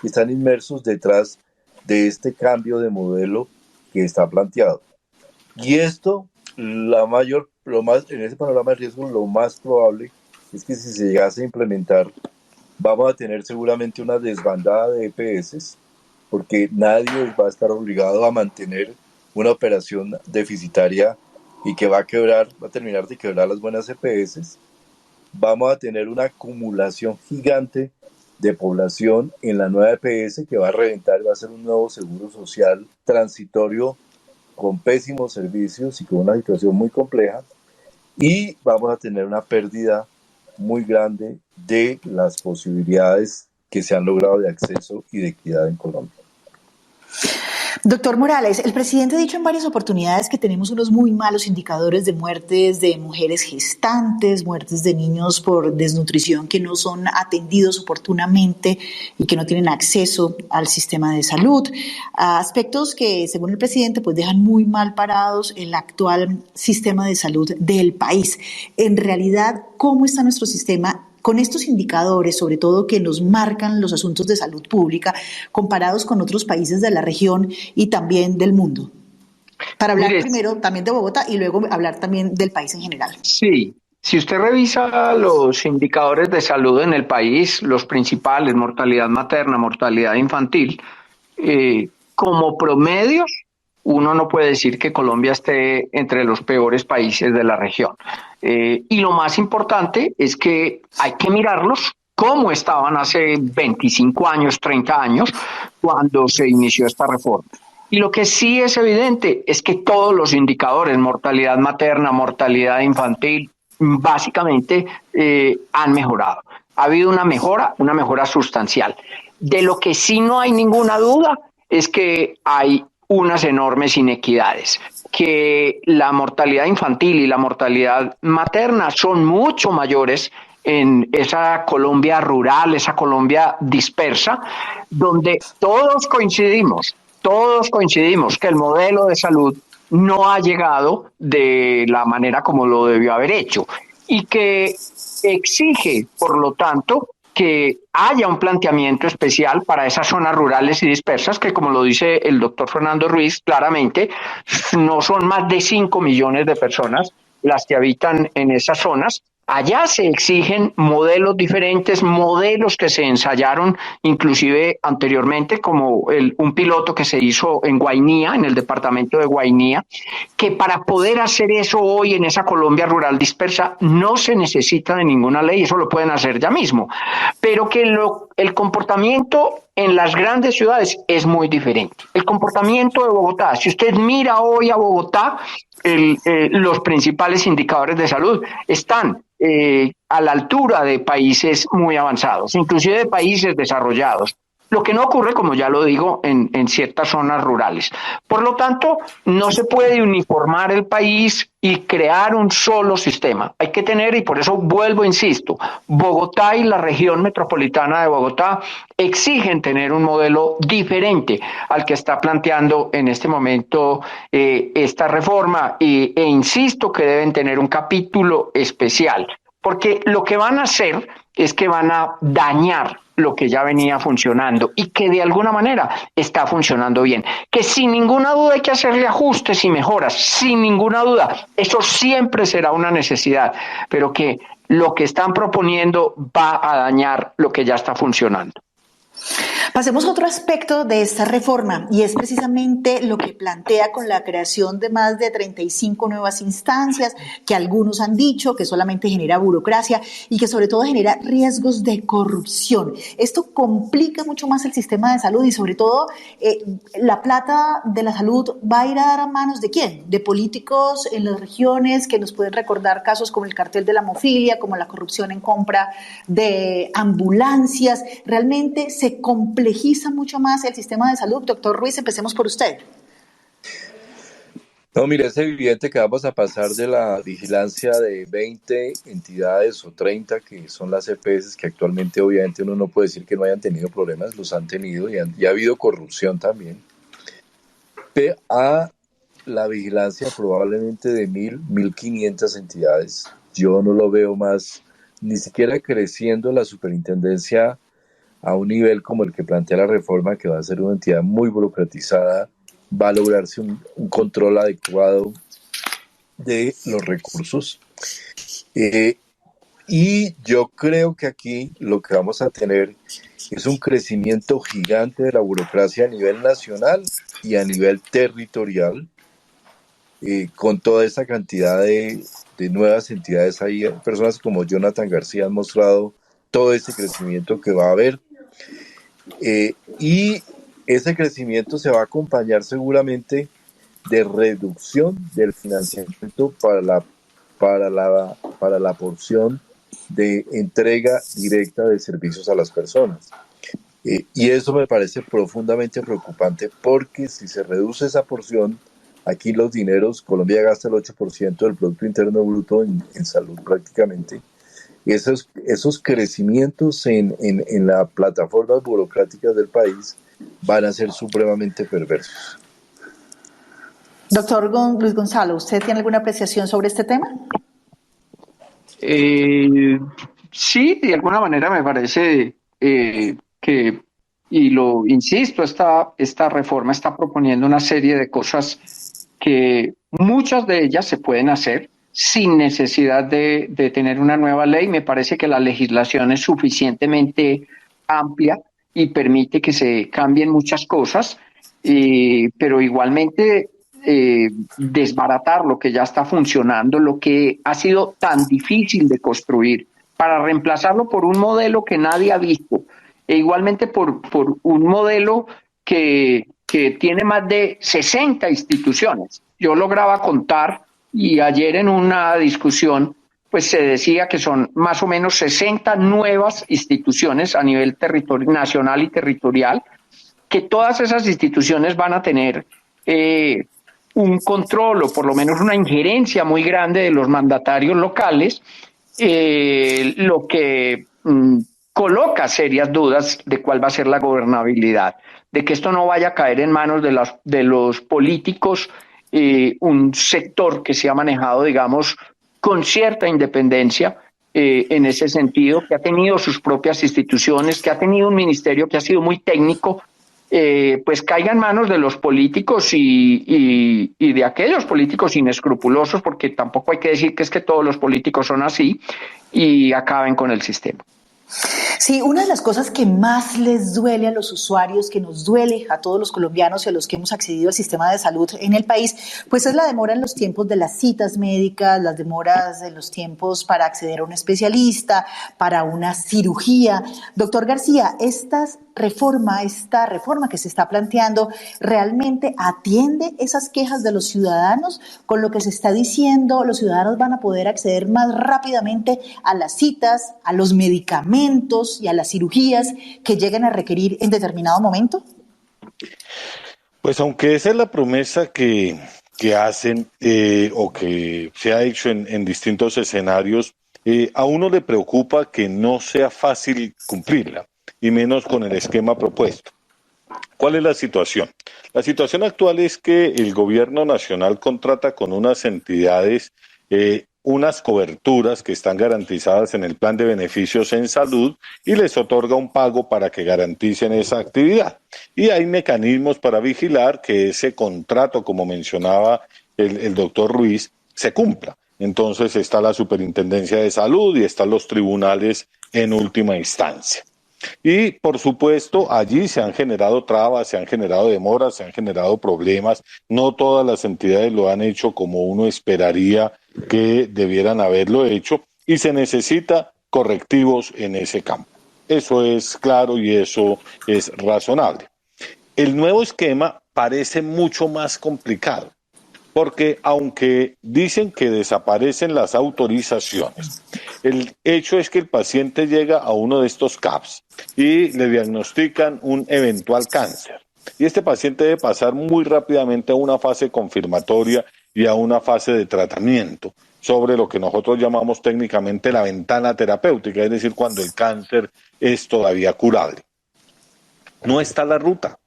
están inmersos detrás de este cambio de modelo que está planteado. Y esto, en ese panorama de riesgo, lo más probable es que si se llegase a implementar, vamos a tener seguramente una desbandada de EPS, porque nadie va a estar obligado a mantener una operación deficitaria y que va a terminar de quebrar las buenas EPS. Vamos a tener una acumulación gigante de población en la nueva EPS que va a reventar, va a ser un nuevo seguro social transitorio con pésimos servicios y con una situación muy compleja, y vamos a tener una pérdida muy grande de las posibilidades que se han logrado de acceso y de equidad en Colombia. Doctor Morales, el presidente ha dicho en varias oportunidades que tenemos unos muy malos indicadores de muertes de mujeres gestantes, muertes de niños por desnutrición que no son atendidos oportunamente y que no tienen acceso al sistema de salud. Aspectos que, según el presidente, pues dejan muy mal parados el actual sistema de salud del país. En realidad, ¿cómo está nuestro sistema con estos indicadores, sobre todo que nos marcan los asuntos de salud pública, comparados con otros países de la región y también del mundo? Para hablar primero también de Bogotá y luego hablar también del país en general. Sí, si usted revisa los indicadores de salud en el país, los principales, mortalidad materna, mortalidad infantil, como promedios, uno no puede decir que Colombia esté entre los peores países de la región. Y lo más importante es que hay que mirarlos cómo estaban hace 25 años, 30 años, cuando se inició esta reforma. Y lo que sí es evidente es que todos los indicadores, mortalidad materna, mortalidad infantil, básicamente han mejorado. Ha habido una mejora sustancial. De lo que sí no hay ninguna duda es que hay unas enormes inequidades, que la mortalidad infantil y la mortalidad materna son mucho mayores en esa Colombia rural, esa Colombia dispersa, donde todos coincidimos que el modelo de salud no ha llegado de la manera como lo debió haber hecho y que exige, por lo tanto, que haya un planteamiento especial para esas zonas rurales y dispersas que, como lo dice el doctor Fernando Ruiz, claramente no son más de 5 millones de personas las que habitan en esas zonas. Allá se exigen modelos diferentes, modelos que se ensayaron inclusive anteriormente, como un piloto que se hizo en Guainía, en el departamento de Guainía, que para poder hacer eso hoy en esa Colombia rural dispersa no se necesita de ninguna ley, eso lo pueden hacer ya mismo, pero que el comportamiento en las grandes ciudades es muy diferente. El comportamiento de Bogotá, si usted mira hoy a Bogotá, los principales indicadores de salud están a la altura de países muy avanzados, inclusive de países desarrollados. Lo que no ocurre, como ya lo digo, en ciertas zonas rurales. Por lo tanto, no se puede uniformar el país y crear un solo sistema. Hay que tener, y por eso vuelvo, insisto, Bogotá y la región metropolitana de Bogotá exigen tener un modelo diferente al que está planteando en este momento esta reforma e insisto que deben tener un capítulo especial, porque lo que van a hacer es que van a dañar lo que ya venía funcionando y que de alguna manera está funcionando bien. Que sin ninguna duda hay que hacerle ajustes y mejoras, sin ninguna duda. Eso siempre será una necesidad, pero que lo que están proponiendo va a dañar lo que ya está funcionando. Pasemos a otro aspecto de esta reforma y es precisamente lo que plantea con la creación de más de 35 nuevas instancias que algunos han dicho que solamente genera burocracia y que sobre todo genera riesgos de corrupción. Esto complica mucho más el sistema de salud y sobre todo la plata de la salud va a ir a dar a manos ¿de quién? De políticos en las regiones que nos pueden recordar casos como el cartel de la hemofilia, como la corrupción en compra de ambulancias. Realmente se complejiza mucho más el sistema de salud. Doctor Ruiz, empecemos por usted. No, mire, es evidente que vamos a pasar de la vigilancia de 20 entidades o 30, que son las EPS, que actualmente obviamente uno no puede decir que no hayan tenido problemas, los han tenido y ha habido corrupción también, a la vigilancia probablemente de 1.500 entidades. Yo no lo veo más, ni siquiera creciendo la superintendencia a un nivel como el que plantea la reforma, que va a ser una entidad muy burocratizada, va a lograrse un control adecuado de los recursos. Y yo creo que aquí lo que vamos a tener es un crecimiento gigante de la burocracia a nivel nacional y a nivel territorial, con toda esa cantidad de nuevas entidades. Ahí personas como Jonathan García han mostrado todo ese crecimiento que va a haber, y ese crecimiento se va a acompañar seguramente de reducción del financiamiento para la porción de entrega directa de servicios a las personas. Y eso me parece profundamente preocupante, porque si se reduce esa porción, aquí los dineros, Colombia gasta el 8% del Producto Interno Bruto en salud prácticamente. Esos crecimientos en las plataformas burocráticas del país van a ser supremamente perversos. Doctor Luis Gonzalo, ¿usted tiene alguna apreciación sobre este tema? Sí, de alguna manera me parece que, y lo insisto, esta reforma está proponiendo una serie de cosas que muchas de ellas se pueden hacer sin necesidad de tener una nueva ley. Me parece que la legislación es suficientemente amplia y permite que se cambien muchas cosas, pero igualmente desbaratar lo que ya está funcionando, lo que ha sido tan difícil de construir, para reemplazarlo por un modelo que nadie ha visto, e igualmente por un modelo que tiene más de 60 instituciones. Yo lograba contar, y ayer en una discusión pues se decía que son más o menos 60 nuevas instituciones a nivel nacional y territorial, que todas esas instituciones van a tener un control o por lo menos una injerencia muy grande de los mandatarios locales, lo que coloca serias dudas de cuál va a ser la gobernabilidad, de que esto no vaya a caer en manos de los políticos, un sector que se ha manejado, digamos, con cierta independencia en ese sentido, que ha tenido sus propias instituciones, que ha tenido un ministerio que ha sido muy técnico, pues caiga en manos de los políticos y de aquellos políticos inescrupulosos, porque tampoco hay que decir que es que todos los políticos son así, y acaben con el sistema. Sí, una de las cosas que más les duele a los usuarios, que nos duele a todos los colombianos y a los que hemos accedido al sistema de salud en el país, pues es la demora en los tiempos de las citas médicas, las demoras en los tiempos para acceder a un especialista, para una cirugía. Doctor García, esta reforma que se está planteando, ¿realmente atiende esas quejas de los ciudadanos? Con lo que se está diciendo, los ciudadanos van a poder acceder más rápidamente a las citas, a los medicamentos y a las cirugías que lleguen a requerir en determinado momento. Pues aunque esa es la promesa que hacen o que se ha hecho en distintos escenarios, a uno le preocupa que no sea fácil cumplirla, y menos con el esquema propuesto. ¿Cuál es la situación? La situación actual es que el gobierno nacional contrata con unas entidades unas coberturas que están garantizadas en el plan de beneficios en salud y les otorga un pago para que garanticen esa actividad. Y hay mecanismos para vigilar que ese contrato, como mencionaba el doctor Ruiz, se cumpla. Entonces está la Superintendencia de Salud y están los tribunales en última instancia. Y, por supuesto, allí se han generado trabas, se han generado demoras, se han generado problemas. No todas las entidades lo han hecho como uno esperaría que debieran haberlo hecho y se necesita correctivos en ese campo. Eso es claro y eso es razonable. El nuevo esquema parece mucho más complicado, porque aunque dicen que desaparecen las autorizaciones, el hecho es que el paciente llega a uno de estos CAPS y le diagnostican un eventual cáncer. Y este paciente debe pasar muy rápidamente a una fase confirmatoria y a una fase de tratamiento sobre lo que nosotros llamamos técnicamente la ventana terapéutica, es decir, cuando el cáncer es todavía curable. No está la ruta.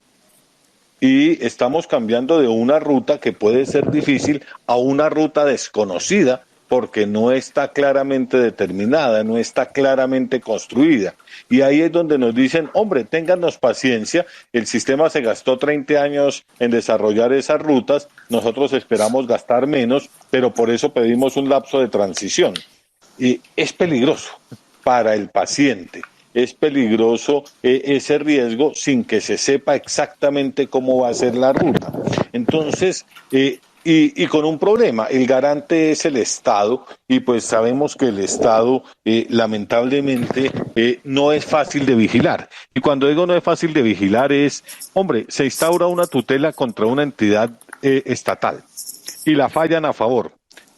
Y estamos cambiando de una ruta que puede ser difícil a una ruta desconocida porque no está claramente determinada, no está claramente construida. Y ahí es donde nos dicen, hombre, téngannos paciencia, el sistema se gastó 30 años en desarrollar esas rutas, nosotros esperamos gastar menos, pero por eso pedimos un lapso de transición. Y es peligroso para el paciente. Es peligroso ese riesgo sin que se sepa exactamente cómo va a ser la ruta. Entonces, y con un problema, el garante es el Estado y pues sabemos que el Estado lamentablemente no es fácil de vigilar. Y cuando digo no es fácil de vigilar es, hombre, se instaura una tutela contra una entidad estatal y la fallan a favor.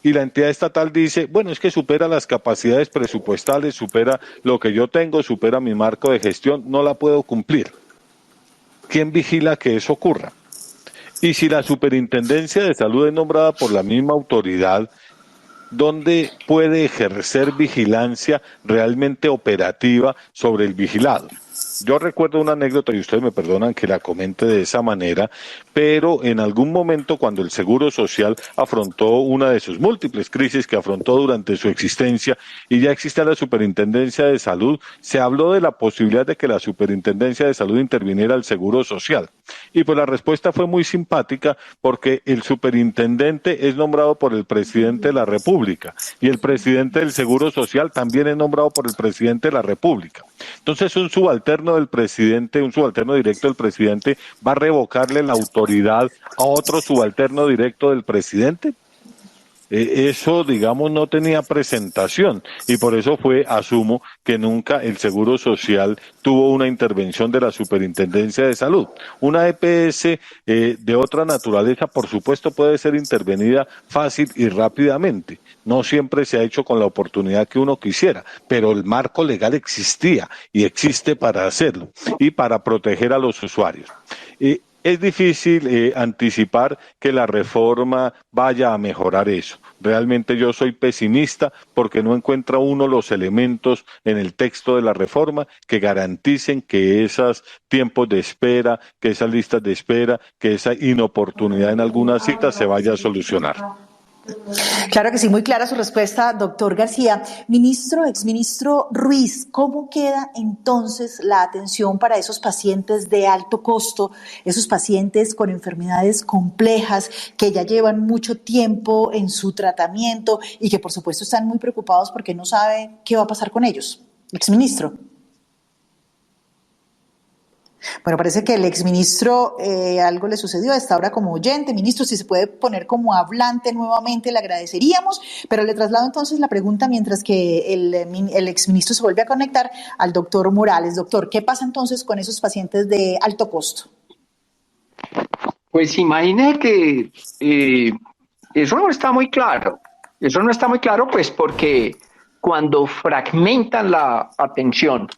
Y la entidad estatal dice, bueno, es que supera las capacidades presupuestales, supera lo que yo tengo, supera mi marco de gestión, no la puedo cumplir. ¿Quién vigila que eso ocurra? Y si la superintendencia de salud es nombrada por la misma autoridad, ¿dónde puede ejercer vigilancia realmente operativa sobre el vigilado? Yo recuerdo una anécdota, y ustedes me perdonan que la comente de esa manera, pero en algún momento cuando el Seguro Social afrontó una de sus múltiples crisis que afrontó durante su existencia y ya existía la Superintendencia de Salud, se habló de la posibilidad de que la Superintendencia de Salud interviniera al Seguro Social. Y pues la respuesta fue muy simpática porque el superintendente es nombrado por el presidente de la República y el presidente del Seguro Social también es nombrado por el presidente de la República. Entonces un subalterno del presidente, un subalterno directo del presidente, ¿va a revocarle la autoridad a otro subalterno directo del presidente? Eso, digamos, no tenía presentación y por eso asumo, que nunca el Seguro Social tuvo una intervención de la Superintendencia de Salud. Una EPS de otra naturaleza, por supuesto, puede ser intervenida fácil y rápidamente. No siempre se ha hecho con la oportunidad que uno quisiera, pero el marco legal existía y existe para hacerlo y para proteger a los usuarios. Es difícil anticipar que la reforma vaya a mejorar eso. Realmente yo soy pesimista porque no encuentra uno los elementos en el texto de la reforma que garanticen que esos tiempos de espera, que esas listas de espera, que esa inoportunidad en algunas citas se vaya a solucionar. Claro que sí, muy clara su respuesta, doctor García. Exministro Ruiz, ¿cómo queda entonces la atención para esos pacientes de alto costo, esos pacientes con enfermedades complejas que ya llevan mucho tiempo en su tratamiento y que por supuesto están muy preocupados porque no saben qué va a pasar con ellos? Exministro. Bueno, parece que el exministro algo le sucedió, está ahora como oyente. Ministro, si se puede poner como hablante nuevamente, le agradeceríamos, pero le traslado entonces la pregunta mientras que el exministro se vuelve a conectar al doctor Morales. Doctor, ¿qué pasa entonces con esos pacientes de alto costo? Pues imagine que eso no está muy claro. Eso no está muy claro, pues porque cuando fragmentan la atención,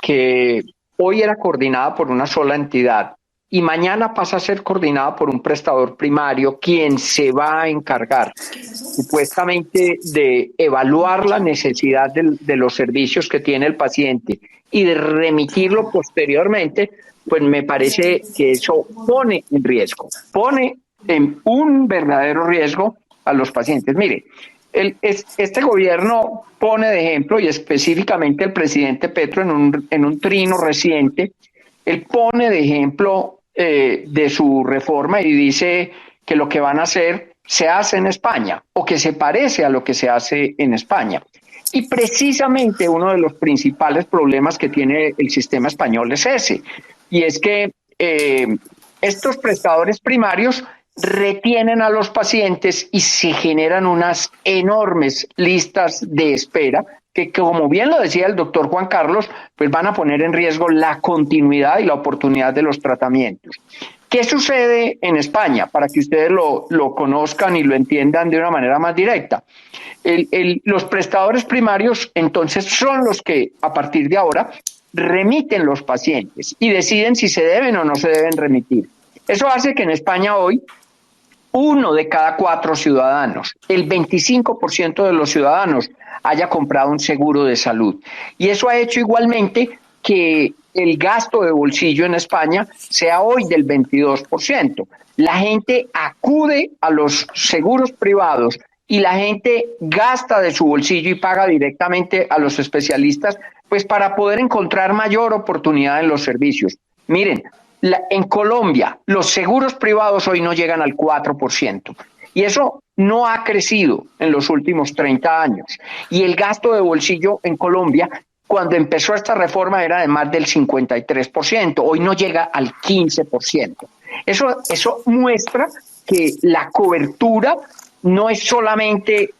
que hoy era coordinada por una sola entidad y mañana pasa a ser coordinada por un prestador primario, quien se va a encargar supuestamente de evaluar la necesidad de los servicios que tiene el paciente y de remitirlo posteriormente, pues me parece que eso pone en riesgo, pone en un verdadero riesgo a los pacientes. Mire, este gobierno pone de ejemplo, y específicamente el presidente Petro en un trino reciente, él pone de ejemplo de su reforma y dice que lo que van a hacer se hace en España o que se parece a lo que se hace en España. Y precisamente uno de los principales problemas que tiene el sistema español es ese, y es que estos prestadores primarios retienen a los pacientes y se generan unas enormes listas de espera que, como bien lo decía el doctor Juan Carlos, pues van a poner en riesgo la continuidad y la oportunidad de los tratamientos. ¿Qué sucede en España? Para que ustedes lo conozcan y lo entiendan de una manera más directa. Los prestadores primarios entonces son los que a partir de ahora remiten los pacientes y deciden si se deben o no se deben remitir. Eso hace que en España hoy 1 de cada 4 ciudadanos, el 25% de los ciudadanos haya comprado un seguro de salud. Y eso ha hecho igualmente que el gasto de bolsillo en España sea hoy del 22%. La gente acude a los seguros privados y la gente gasta de su bolsillo y paga directamente a los especialistas, pues para poder encontrar mayor oportunidad en los servicios. Miren, en Colombia los seguros privados hoy no llegan al 4%. Y eso no ha crecido en los últimos 30 años. Y el gasto de bolsillo en Colombia, cuando empezó esta reforma, era de más del 53%. Hoy no llega al 15%. Eso muestra que la cobertura no es solamente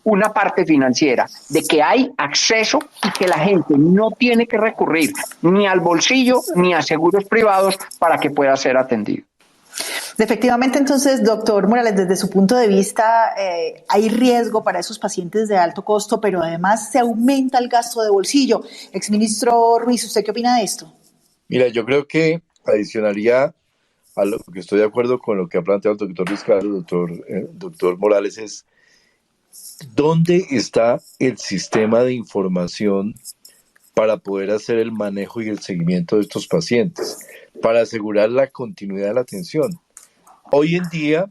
una parte financiera, de que hay acceso y que la gente no tiene que recurrir ni al bolsillo ni a seguros privados para que pueda ser atendido. Efectivamente, entonces, doctor Morales, desde su punto de vista, hay riesgo para esos pacientes de alto costo, pero además se aumenta el gasto de bolsillo. Exministro Ruiz, ¿usted qué opina de esto? Mira, yo creo que adicionaría a lo que estoy de acuerdo con lo que ha planteado el doctor Luis Carlos, doctor Morales, es ¿dónde está el sistema de información para poder hacer el manejo y el seguimiento de estos pacientes, para asegurar la continuidad de la atención? Hoy en día,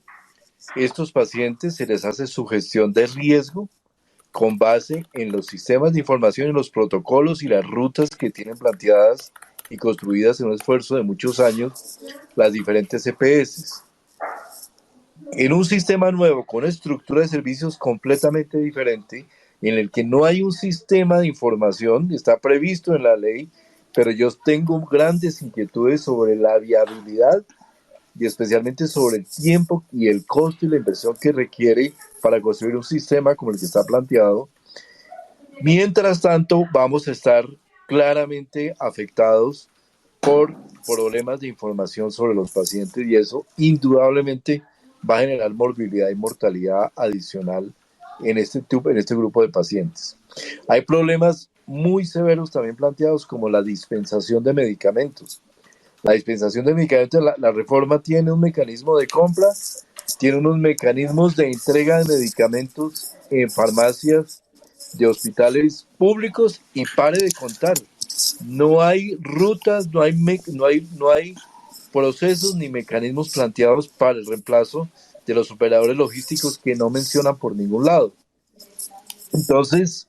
estos pacientes se les hace su gestión de riesgo con base en los sistemas de información y los protocolos y las rutas que tienen planteadas y construidas en un esfuerzo de muchos años las diferentes EPS. En un sistema nuevo, con una estructura de servicios completamente diferente, en el que no hay un sistema de información, está previsto en la ley, pero yo tengo grandes inquietudes sobre la viabilidad y especialmente sobre el tiempo y el costo y la inversión que requiere para construir un sistema como el que está planteado. Mientras tanto, vamos a estar claramente afectados por problemas de información sobre los pacientes y eso indudablemente va a generar morbilidad y mortalidad adicional en este grupo de pacientes. Hay problemas muy severos también planteados como la dispensación de medicamentos. La dispensación de medicamentos, la reforma tiene un mecanismo de compra, tiene unos mecanismos de entrega de medicamentos en farmacias de hospitales públicos y pare de contar. No hay rutas, no hay procesos ni mecanismos planteados para el reemplazo de los operadores logísticos que no mencionan por ningún lado. Entonces,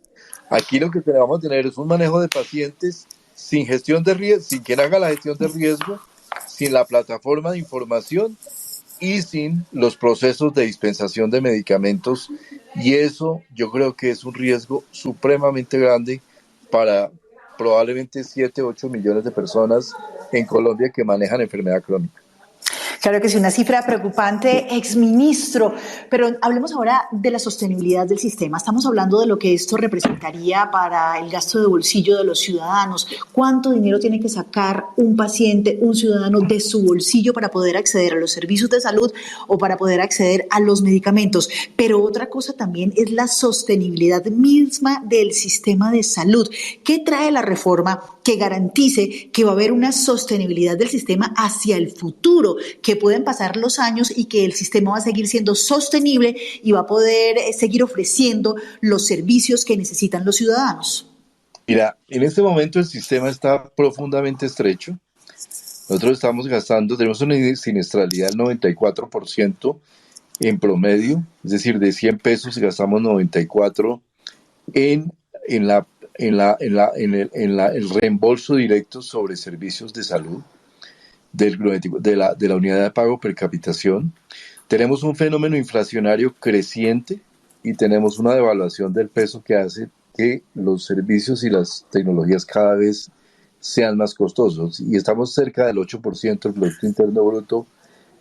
aquí lo que vamos a tener es un manejo de pacientes sin gestión de riesgo, sin quien haga la gestión de riesgo, sin la plataforma de información y sin los procesos de dispensación de medicamentos. Y eso yo creo que es un riesgo supremamente grande para probablemente 7, 8 millones de personas en Colombia que manejan enfermedad crónica. Claro que sí, una cifra preocupante, exministro, pero hablemos ahora de la sostenibilidad del sistema. Estamos hablando de lo que esto representaría para el gasto de bolsillo de los ciudadanos. ¿Cuánto dinero tiene que sacar un paciente, un ciudadano de su bolsillo para poder acceder a los servicios de salud o para poder acceder a los medicamentos? Pero otra cosa también es la sostenibilidad misma del sistema de salud. ¿Qué trae la reforma que garantice que va a haber una sostenibilidad del sistema hacia el futuro, que pueden pasar los años y que el sistema va a seguir siendo sostenible y va a poder seguir ofreciendo los servicios que necesitan los ciudadanos? Mira, en este momento el sistema está profundamente estrecho. Nosotros estamos gastando, tenemos una siniestralidad del 94% en promedio, es decir, de 100 pesos gastamos 94 en el reembolso directo sobre servicios de salud de la unidad de pago per capitación. Tenemos un fenómeno inflacionario creciente y tenemos una devaluación del peso que hace que los servicios y las tecnologías cada vez sean más costosos y estamos cerca del 8% del Producto Interno Bruto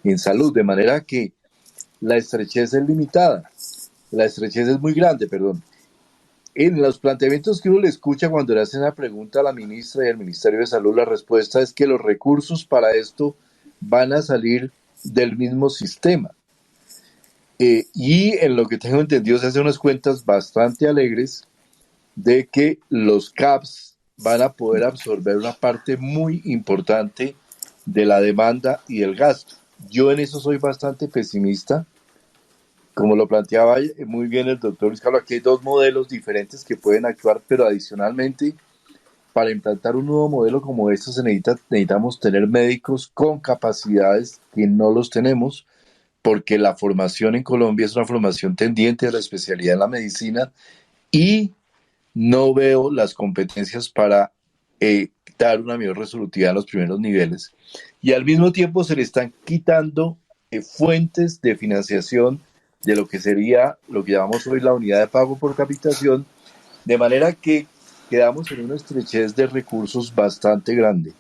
en salud, de manera que la estrechez es limitada, la estrechez es muy grande, perdón. En los planteamientos que uno le escucha cuando le hacen la pregunta a la ministra y al Ministerio de Salud, la respuesta es que los recursos para esto van a salir del mismo sistema. Y en lo que tengo entendido se hacen unas cuentas bastante alegres de que los CAPS van a poder absorber una parte muy importante de la demanda y el gasto. Yo en eso soy bastante pesimista. Como lo planteaba muy bien el doctor Luis Carlos, aquí hay dos modelos diferentes que pueden actuar, pero adicionalmente, para implantar un nuevo modelo como este necesitamos tener médicos con capacidades que no los tenemos, porque la formación en Colombia es una formación tendiente a la especialidad en la medicina y no veo las competencias para dar una mayor resolutividad en los primeros niveles. Y al mismo tiempo se le están quitando fuentes de financiación de lo que sería lo que llamamos hoy la unidad de pago por capitación, de manera que quedamos en una estrechez de recursos bastante grande.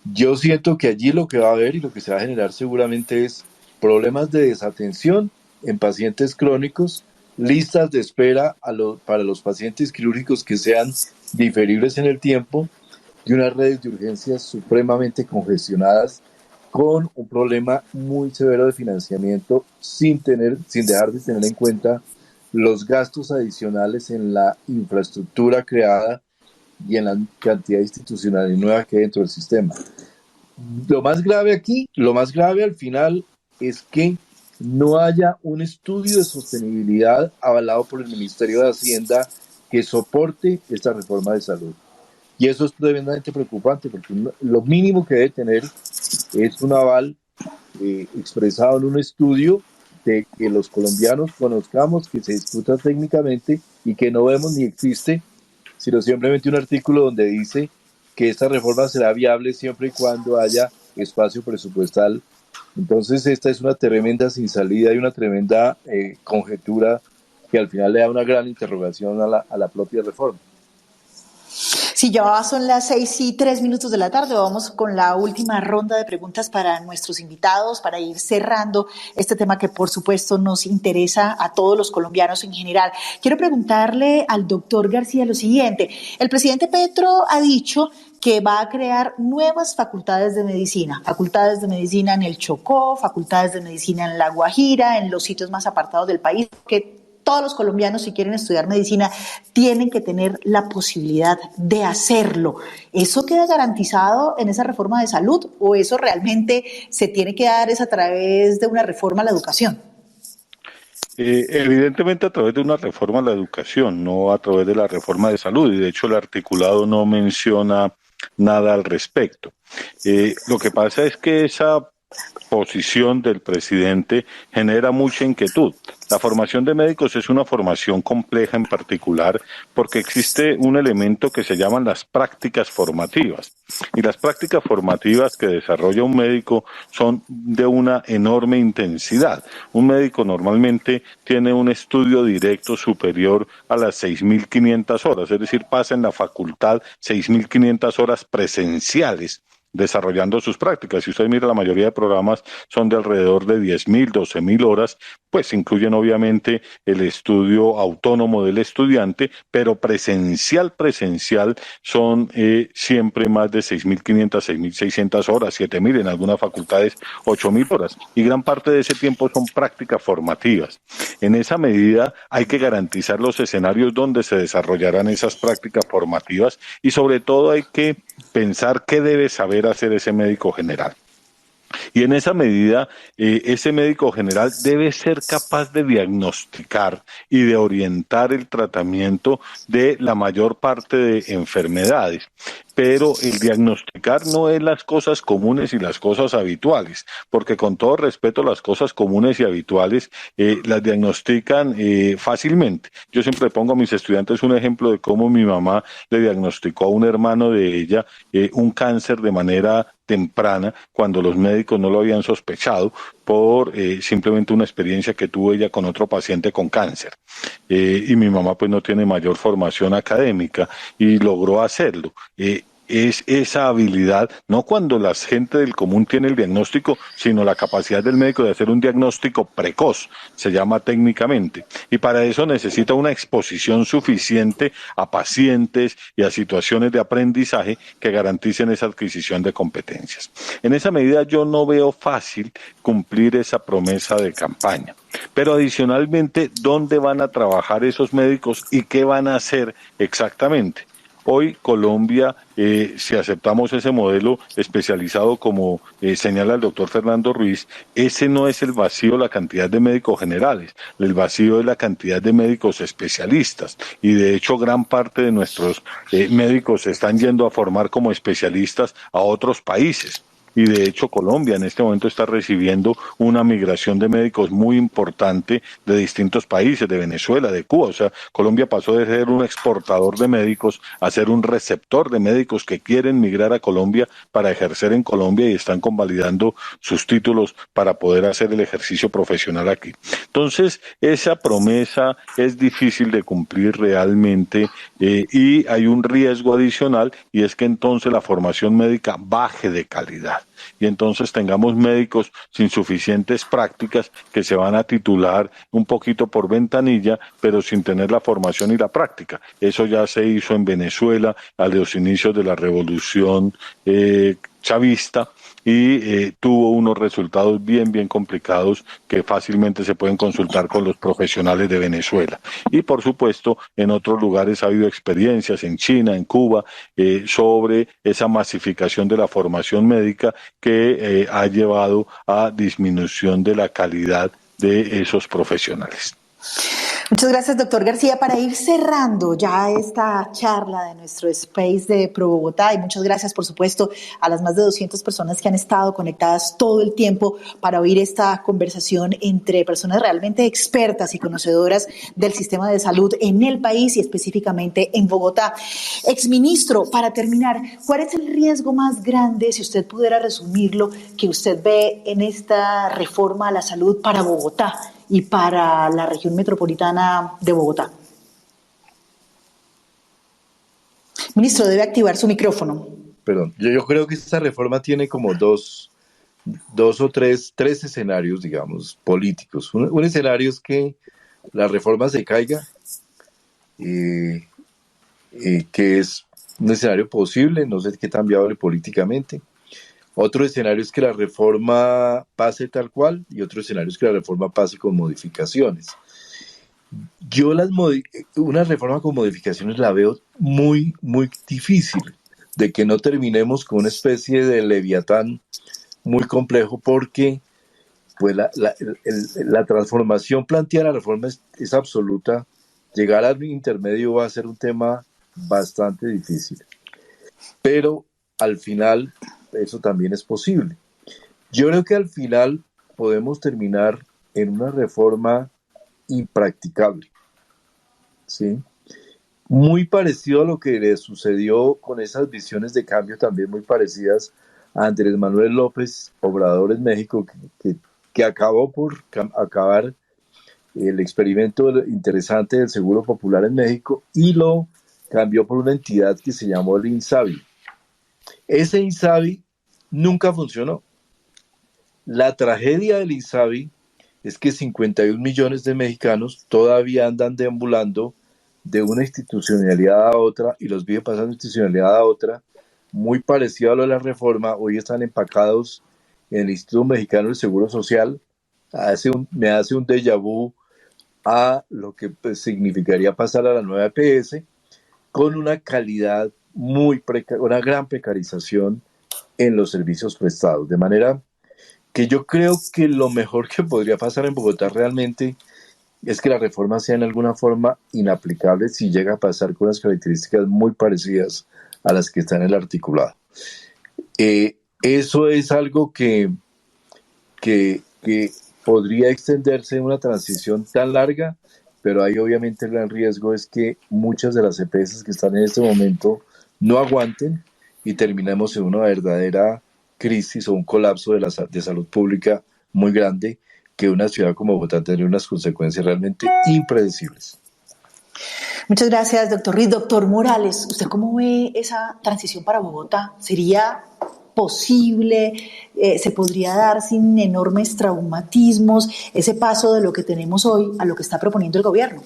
Yo siento que allí lo que va a haber y lo que se va a generar seguramente es problemas de desatención en pacientes crónicos, listas de espera para los pacientes quirúrgicos que sean diferibles en el tiempo y unas redes de urgencias supremamente congestionadas con un problema muy severo de financiamiento sin dejar de tener en cuenta los gastos adicionales en la infraestructura creada y en la cantidad institucional nueva que hay dentro del sistema. Lo más grave al final es que no haya un estudio de sostenibilidad avalado por el Ministerio de Hacienda que soporte esta reforma de salud. Y eso es tremendamente preocupante porque lo mínimo que debe tener es un aval expresado en un estudio de que los colombianos conozcamos, que se discuta técnicamente y que no vemos ni existe, sino simplemente un artículo donde dice que esta reforma será viable siempre y cuando haya espacio presupuestal. Entonces esta es una tremenda sin salida y una tremenda conjetura que al final le da una gran interrogación a la propia reforma. Sí, ya son las 6:03 de la tarde. Vamos con la última ronda de preguntas para nuestros invitados, para ir cerrando este tema que por supuesto nos interesa a todos los colombianos en general. Quiero preguntarle al doctor García lo siguiente. El presidente Petro ha dicho que va a crear nuevas facultades de medicina en el Chocó, facultades de medicina en La Guajira, en los sitios más apartados del país, que todos los colombianos, si quieren estudiar medicina, tienen que tener la posibilidad de hacerlo. ¿Eso queda garantizado en esa reforma de salud o eso realmente se tiene que dar es a través de una reforma a la educación? Evidentemente a través de una reforma a la educación, no a través de la reforma de salud, y de hecho el articulado no menciona nada al respecto. Lo que pasa es que esa posición del presidente genera mucha inquietud. La formación de médicos es una formación compleja en particular porque existe un elemento que se llaman las prácticas formativas. Y las prácticas formativas que desarrolla un médico son de una enorme intensidad. Un médico normalmente tiene un estudio directo superior a las 6.500 horas, es decir, pasa en la facultad 6.500 horas presenciales desarrollando sus prácticas. Si usted mira, la mayoría de programas son de alrededor de 10.000, 12.000 horas, pues incluyen obviamente el estudio autónomo del estudiante, pero presencial son siempre más de 6.500, 6.600 horas, 7.000, en algunas facultades 8.000 horas, y gran parte de ese tiempo son prácticas formativas. En esa medida hay que garantizar los escenarios donde se desarrollarán esas prácticas formativas y sobre todo hay que pensar qué debe saber hacer ese médico general. Y en esa medida, ese médico general debe ser capaz de diagnosticar y de orientar el tratamiento de la mayor parte de enfermedades. Pero el diagnosticar no es las cosas comunes y las cosas habituales, porque con todo respeto, las cosas comunes y habituales las diagnostican fácilmente. Yo siempre pongo a mis estudiantes un ejemplo de cómo mi mamá le diagnosticó a un hermano de ella un cáncer de manera temprana cuando los médicos no lo habían sospechado por simplemente una experiencia que tuvo ella con otro paciente con cáncer. Y mi mamá pues no tiene mayor formación académica y logró hacerlo. Es esa habilidad, no cuando la gente del común tiene el diagnóstico, sino la capacidad del médico de hacer un diagnóstico precoz, se llama técnicamente. Y para eso necesita una exposición suficiente a pacientes y a situaciones de aprendizaje que garanticen esa adquisición de competencias. En esa medida yo no veo fácil cumplir esa promesa de campaña. Pero adicionalmente, ¿dónde van a trabajar esos médicos y qué van a hacer exactamente? Hoy Colombia, si aceptamos ese modelo especializado como señala el doctor Fernando Ruiz, ese no es el vacío, la cantidad de médicos generales, el vacío es la cantidad de médicos especialistas y de hecho gran parte de nuestros médicos se están yendo a formar como especialistas a otros países. Y de hecho Colombia en este momento está recibiendo una migración de médicos muy importante de distintos países, de Venezuela, de Cuba. O sea, Colombia pasó de ser un exportador de médicos a ser un receptor de médicos que quieren migrar a Colombia para ejercer en Colombia y están convalidando sus títulos para poder hacer el ejercicio profesional aquí. Entonces, esa promesa es difícil de cumplir realmente y hay un riesgo adicional y es que entonces la formación médica baje de calidad. Y entonces tengamos médicos sin suficientes prácticas que se van a titular un poquito por ventanilla, pero sin tener la formación y la práctica. Eso ya se hizo en Venezuela a los inicios de la revolución chavista y tuvo unos resultados bien complicados que fácilmente se pueden consultar con los profesionales de Venezuela. Y por supuesto, en otros lugares ha habido experiencias, en China, en Cuba, sobre esa masificación de la formación médica que ha llevado a disminución de la calidad de esos profesionales. Muchas gracias, doctor García. Para ir cerrando ya esta charla de nuestro Space de Pro Bogotá, y muchas gracias, por supuesto, a las más de 200 personas que han estado conectadas todo el tiempo para oír esta conversación entre personas realmente expertas y conocedoras del sistema de salud en el país y específicamente en Bogotá. Exministro, para terminar, ¿cuál es el riesgo más grande, si usted pudiera resumirlo, que usted ve en esta reforma a la salud para Bogotá y para la región metropolitana de Bogotá? Ministro, debe activar su micrófono. Perdón, yo creo que esta reforma tiene como dos o tres escenarios, digamos, políticos. Un escenario es que la reforma se caiga, que es un escenario posible, no sé qué tan viable políticamente. Otro escenario es que la reforma pase tal cual y otro escenario es que la reforma pase con modificaciones. Yo una reforma con modificaciones la veo muy difícil, de que no terminemos con una especie de leviatán muy complejo porque pues la transformación planteada en la reforma es absoluta. Llegar al intermedio va a ser un tema bastante difícil, pero al final eso también es posible. Yo creo que al final podemos terminar en una reforma impracticable, ¿sí? Muy parecido a lo que le sucedió con esas visiones de cambio también muy parecidas a Andrés Manuel López Obrador en México, que acabó por acabar el experimento interesante del Seguro Popular en México y lo cambió por una entidad que se llamó el INSABI. Ese INSABI nunca funcionó. La tragedia del INSABI es que 51 millones de mexicanos todavía andan deambulando de una institucionalidad a otra y los vive pasando de institucionalidad a otra, muy parecido a lo de la reforma. Hoy están empacados en el Instituto Mexicano del Seguro Social. Me hace un déjà vu a lo que pues, significaría pasar a la nueva EPS, con una calidad una gran precarización en los servicios prestados. De manera que yo creo que lo mejor que podría pasar en Bogotá realmente es que la reforma sea en alguna forma inaplicable si llega a pasar con unas características muy parecidas a las que están en el articulado. Eso es algo que podría extenderse en una transición tan larga, pero ahí obviamente el gran riesgo es que muchas de las EPS que están en este momento no aguanten y terminemos en una verdadera crisis o un colapso de salud pública muy grande que una ciudad como Bogotá tendría unas consecuencias realmente impredecibles. Muchas gracias, doctor Ruiz. Doctor Morales, ¿usted cómo ve esa transición para Bogotá? ¿Sería posible? ¿Se podría dar sin enormes traumatismos ese paso de lo que tenemos hoy a lo que está proponiendo el gobierno?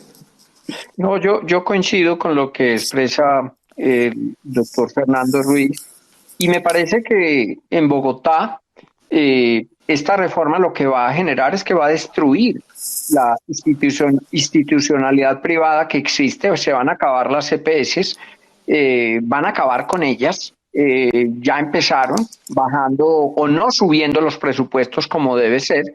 No, yo coincido con lo que expresa el doctor Fernando Ruiz y me parece que en Bogotá esta reforma lo que va a generar es que va a destruir la institucionalidad privada que existe, o se van a acabar las EPS, van a acabar con ellas. Ya empezaron bajando o no subiendo los presupuestos como debe ser.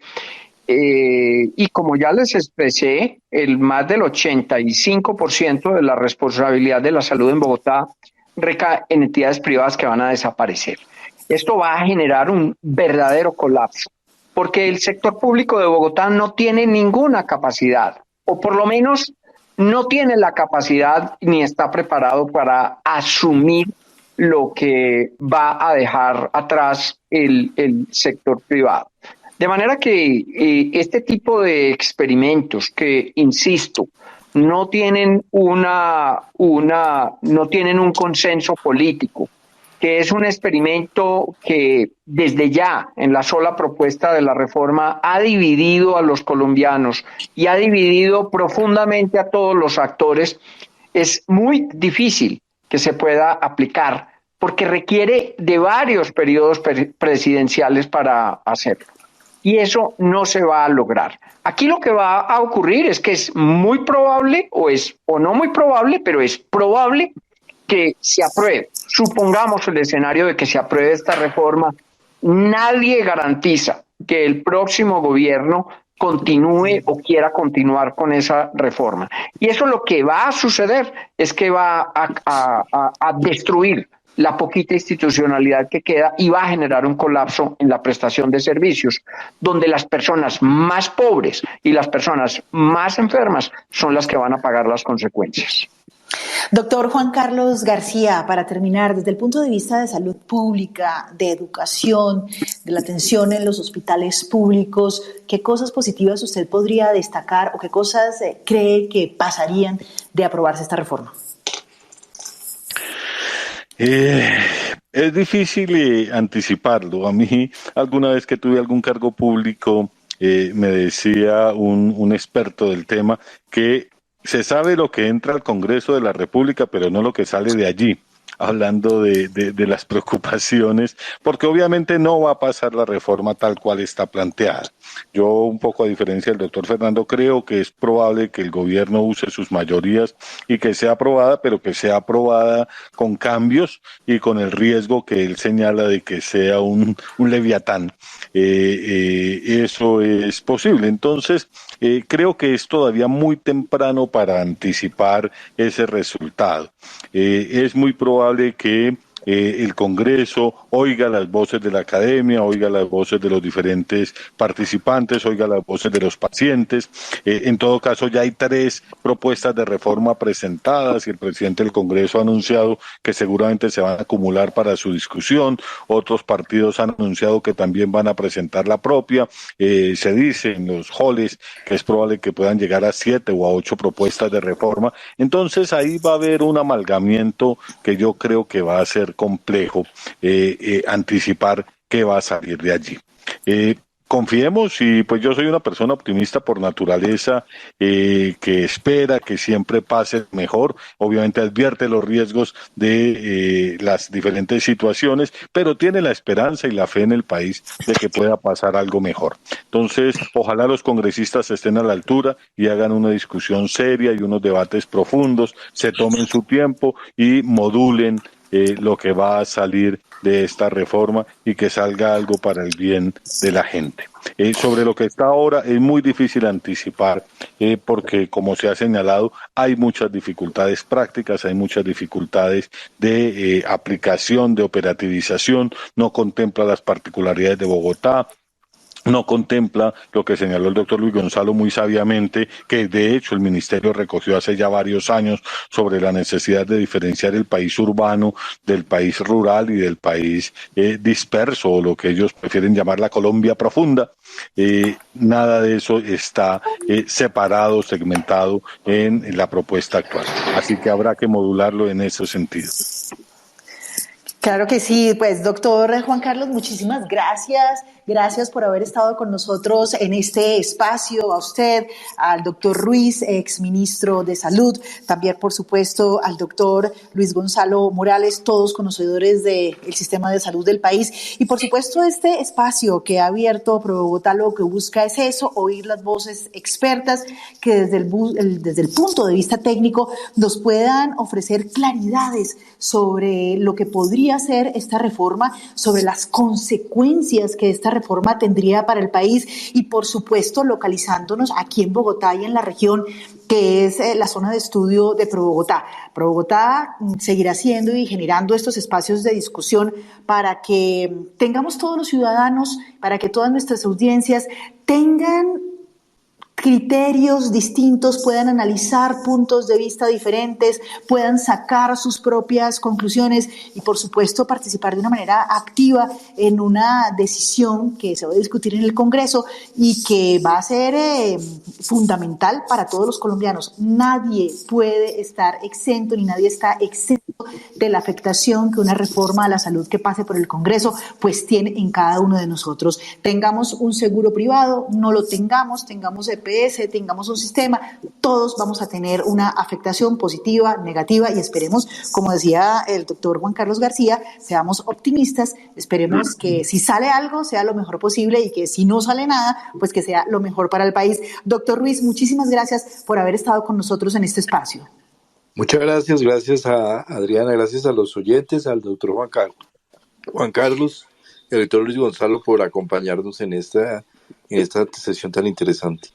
Y como ya les expresé, el más del 85% de la responsabilidad de la salud en Bogotá recae en entidades privadas que van a desaparecer. Esto va a generar un verdadero colapso, porque el sector público de Bogotá no tiene ninguna capacidad, o por lo menos no tiene la capacidad ni está preparado para asumir lo que va a dejar atrás el sector privado. De manera que este tipo de experimentos que, insisto, no tienen no tienen un consenso político, que es un experimento que desde ya en la sola propuesta de la reforma ha dividido a los colombianos y ha dividido profundamente a todos los actores, es muy difícil que se pueda aplicar porque requiere de varios periodos presidenciales para hacerlo. Y eso no se va a lograr. Aquí lo que va a ocurrir es que es muy probable, o no muy probable, pero es probable que se apruebe. Supongamos el escenario de que se apruebe esta reforma. Nadie garantiza que el próximo gobierno continúe o quiera continuar con esa reforma. Y eso lo que va a suceder es que va a destruir la poquita institucionalidad que queda y va a generar un colapso en la prestación de servicios, donde las personas más pobres y las personas más enfermas son las que van a pagar las consecuencias. Doctor Juan Carlos García, para terminar, desde el punto de vista de salud pública, de educación, de la atención en los hospitales públicos, ¿qué cosas positivas usted podría destacar o qué cosas cree que pasarían de aprobarse esta reforma? Es difícil anticiparlo. A mí, alguna vez que tuve algún cargo público, me decía un experto del tema que se sabe lo que entra al Congreso de la República, pero no lo que sale de allí, hablando de las preocupaciones, porque obviamente no va a pasar la reforma tal cual está planteada. Yo, un poco a diferencia del doctor Fernando, creo que es probable que el gobierno use sus mayorías y que sea aprobada, pero que sea aprobada con cambios y con el riesgo que él señala de que sea un leviatán. Eso es posible. Entonces, creo que es todavía muy temprano para anticipar ese resultado. Es muy probable que el Congreso oiga las voces de la academia, oiga las voces de los diferentes participantes, oiga las voces de los pacientes. En todo caso, ya hay 3 propuestas de reforma presentadas y el presidente del Congreso ha anunciado que seguramente se van a acumular para su discusión. Otros partidos han anunciado que también van a presentar la propia. Se dice en los halls que es probable que puedan llegar a 7 o a 8 propuestas de reforma. Entonces ahí va a haber un amalgamiento que yo creo que va a ser complejo anticipar qué va a salir de allí. Confiemos y pues yo soy una persona optimista por naturaleza que espera que siempre pase mejor, obviamente advierte los riesgos de las diferentes situaciones, pero tiene la esperanza y la fe en el país de que pueda pasar algo mejor. Entonces, ojalá los congresistas estén a la altura y hagan una discusión seria y unos debates profundos, se tomen su tiempo y modulen lo que va a salir de esta reforma y que salga algo para el bien de la gente. Sobre lo que está ahora es muy difícil anticipar porque, como se ha señalado, hay muchas dificultades prácticas, hay muchas dificultades de aplicación, de operativización, no contempla las particularidades de Bogotá. no contempla lo que señaló el doctor Luis Gonzalo muy sabiamente, que de hecho el Ministerio recogió hace ya varios años sobre la necesidad de diferenciar el país urbano del país rural y del país disperso, o lo que ellos prefieren llamar la Colombia profunda. Nada de eso está separado, segmentado en la propuesta actual. Así que habrá que modularlo en ese sentido. Claro que sí, pues doctor Juan Carlos, muchísimas gracias. Gracias por haber estado con nosotros en este espacio, a usted, al doctor Ruiz, exministro de Salud, también por supuesto al doctor Luis Gonzalo Morales, todos conocedores del sistema de salud del país, y por supuesto este espacio que ha abierto Pro Bogotá lo que busca es eso, oír las voces expertas que desde el punto de vista técnico nos puedan ofrecer claridades sobre lo que podría ser esta reforma, sobre las consecuencias que esta reforma tendría para el país y, por supuesto, localizándonos aquí en Bogotá y en la región que es la zona de estudio de Pro Bogotá. Pro Bogotá seguirá siendo y generando estos espacios de discusión para que tengamos todos los ciudadanos, para que todas nuestras audiencias tengan criterios distintos, puedan analizar puntos de vista diferentes, puedan sacar sus propias conclusiones y, por supuesto, participar de una manera activa en una decisión que se va a discutir en el Congreso y que va a ser fundamental para todos los colombianos. Nadie puede estar exento ni nadie está exento de la afectación que una reforma a la salud que pase por el Congreso pues tiene en cada uno de nosotros. Tengamos un seguro privado, no lo tengamos, tengamos EPS, tengamos un sistema, todos vamos a tener una afectación positiva, negativa y esperemos, como decía el doctor Juan Carlos García, seamos optimistas, esperemos que si sale algo sea lo mejor posible y que si no sale nada, pues que sea lo mejor para el país. Doctor Ruiz, muchísimas gracias por haber estado con nosotros en este espacio. Muchas gracias, gracias a Adriana, gracias a los oyentes, al doctor Juan Carlos y al doctor Luis Gonzalo por acompañarnos en esta sesión tan interesante.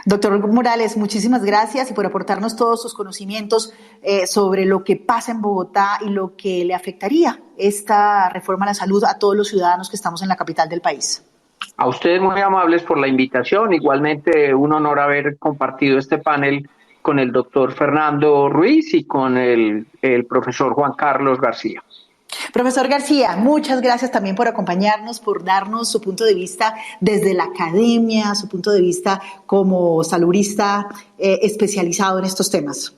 Doctor Morales, muchísimas gracias y por aportarnos todos sus conocimientos sobre lo que pasa en Bogotá y lo que le afectaría esta reforma a la salud a todos los ciudadanos que estamos en la capital del país. A ustedes muy amables por la invitación. Igualmente un honor haber compartido este panel con el doctor Fernando Ruiz y con el profesor Juan Carlos García. Profesor García, muchas gracias también por acompañarnos, por darnos su punto de vista desde la academia, su punto de vista como saludista especializado en estos temas.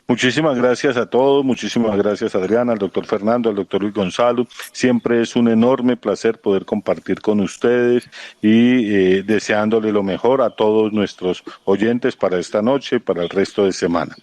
Muchísimas gracias a todos, muchísimas gracias Adriana, al doctor Fernando, al doctor Luis Gonzalo. Siempre es un enorme placer poder compartir con ustedes y deseándole lo mejor a todos nuestros oyentes para esta noche y para el resto de semana.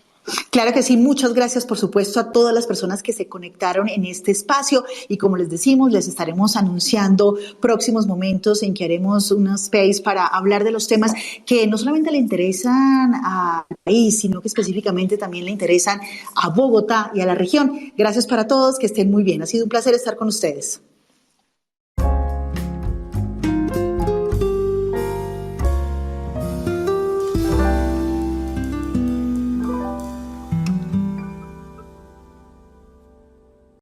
Claro que sí, muchas gracias por supuesto a todas las personas que se conectaron en este espacio y como les decimos, les estaremos anunciando próximos momentos en que haremos un space para hablar de los temas que no solamente le interesan al país, sino que específicamente también le interesan a Bogotá y a la región. Gracias para todos, que estén muy bien, ha sido un placer estar con ustedes.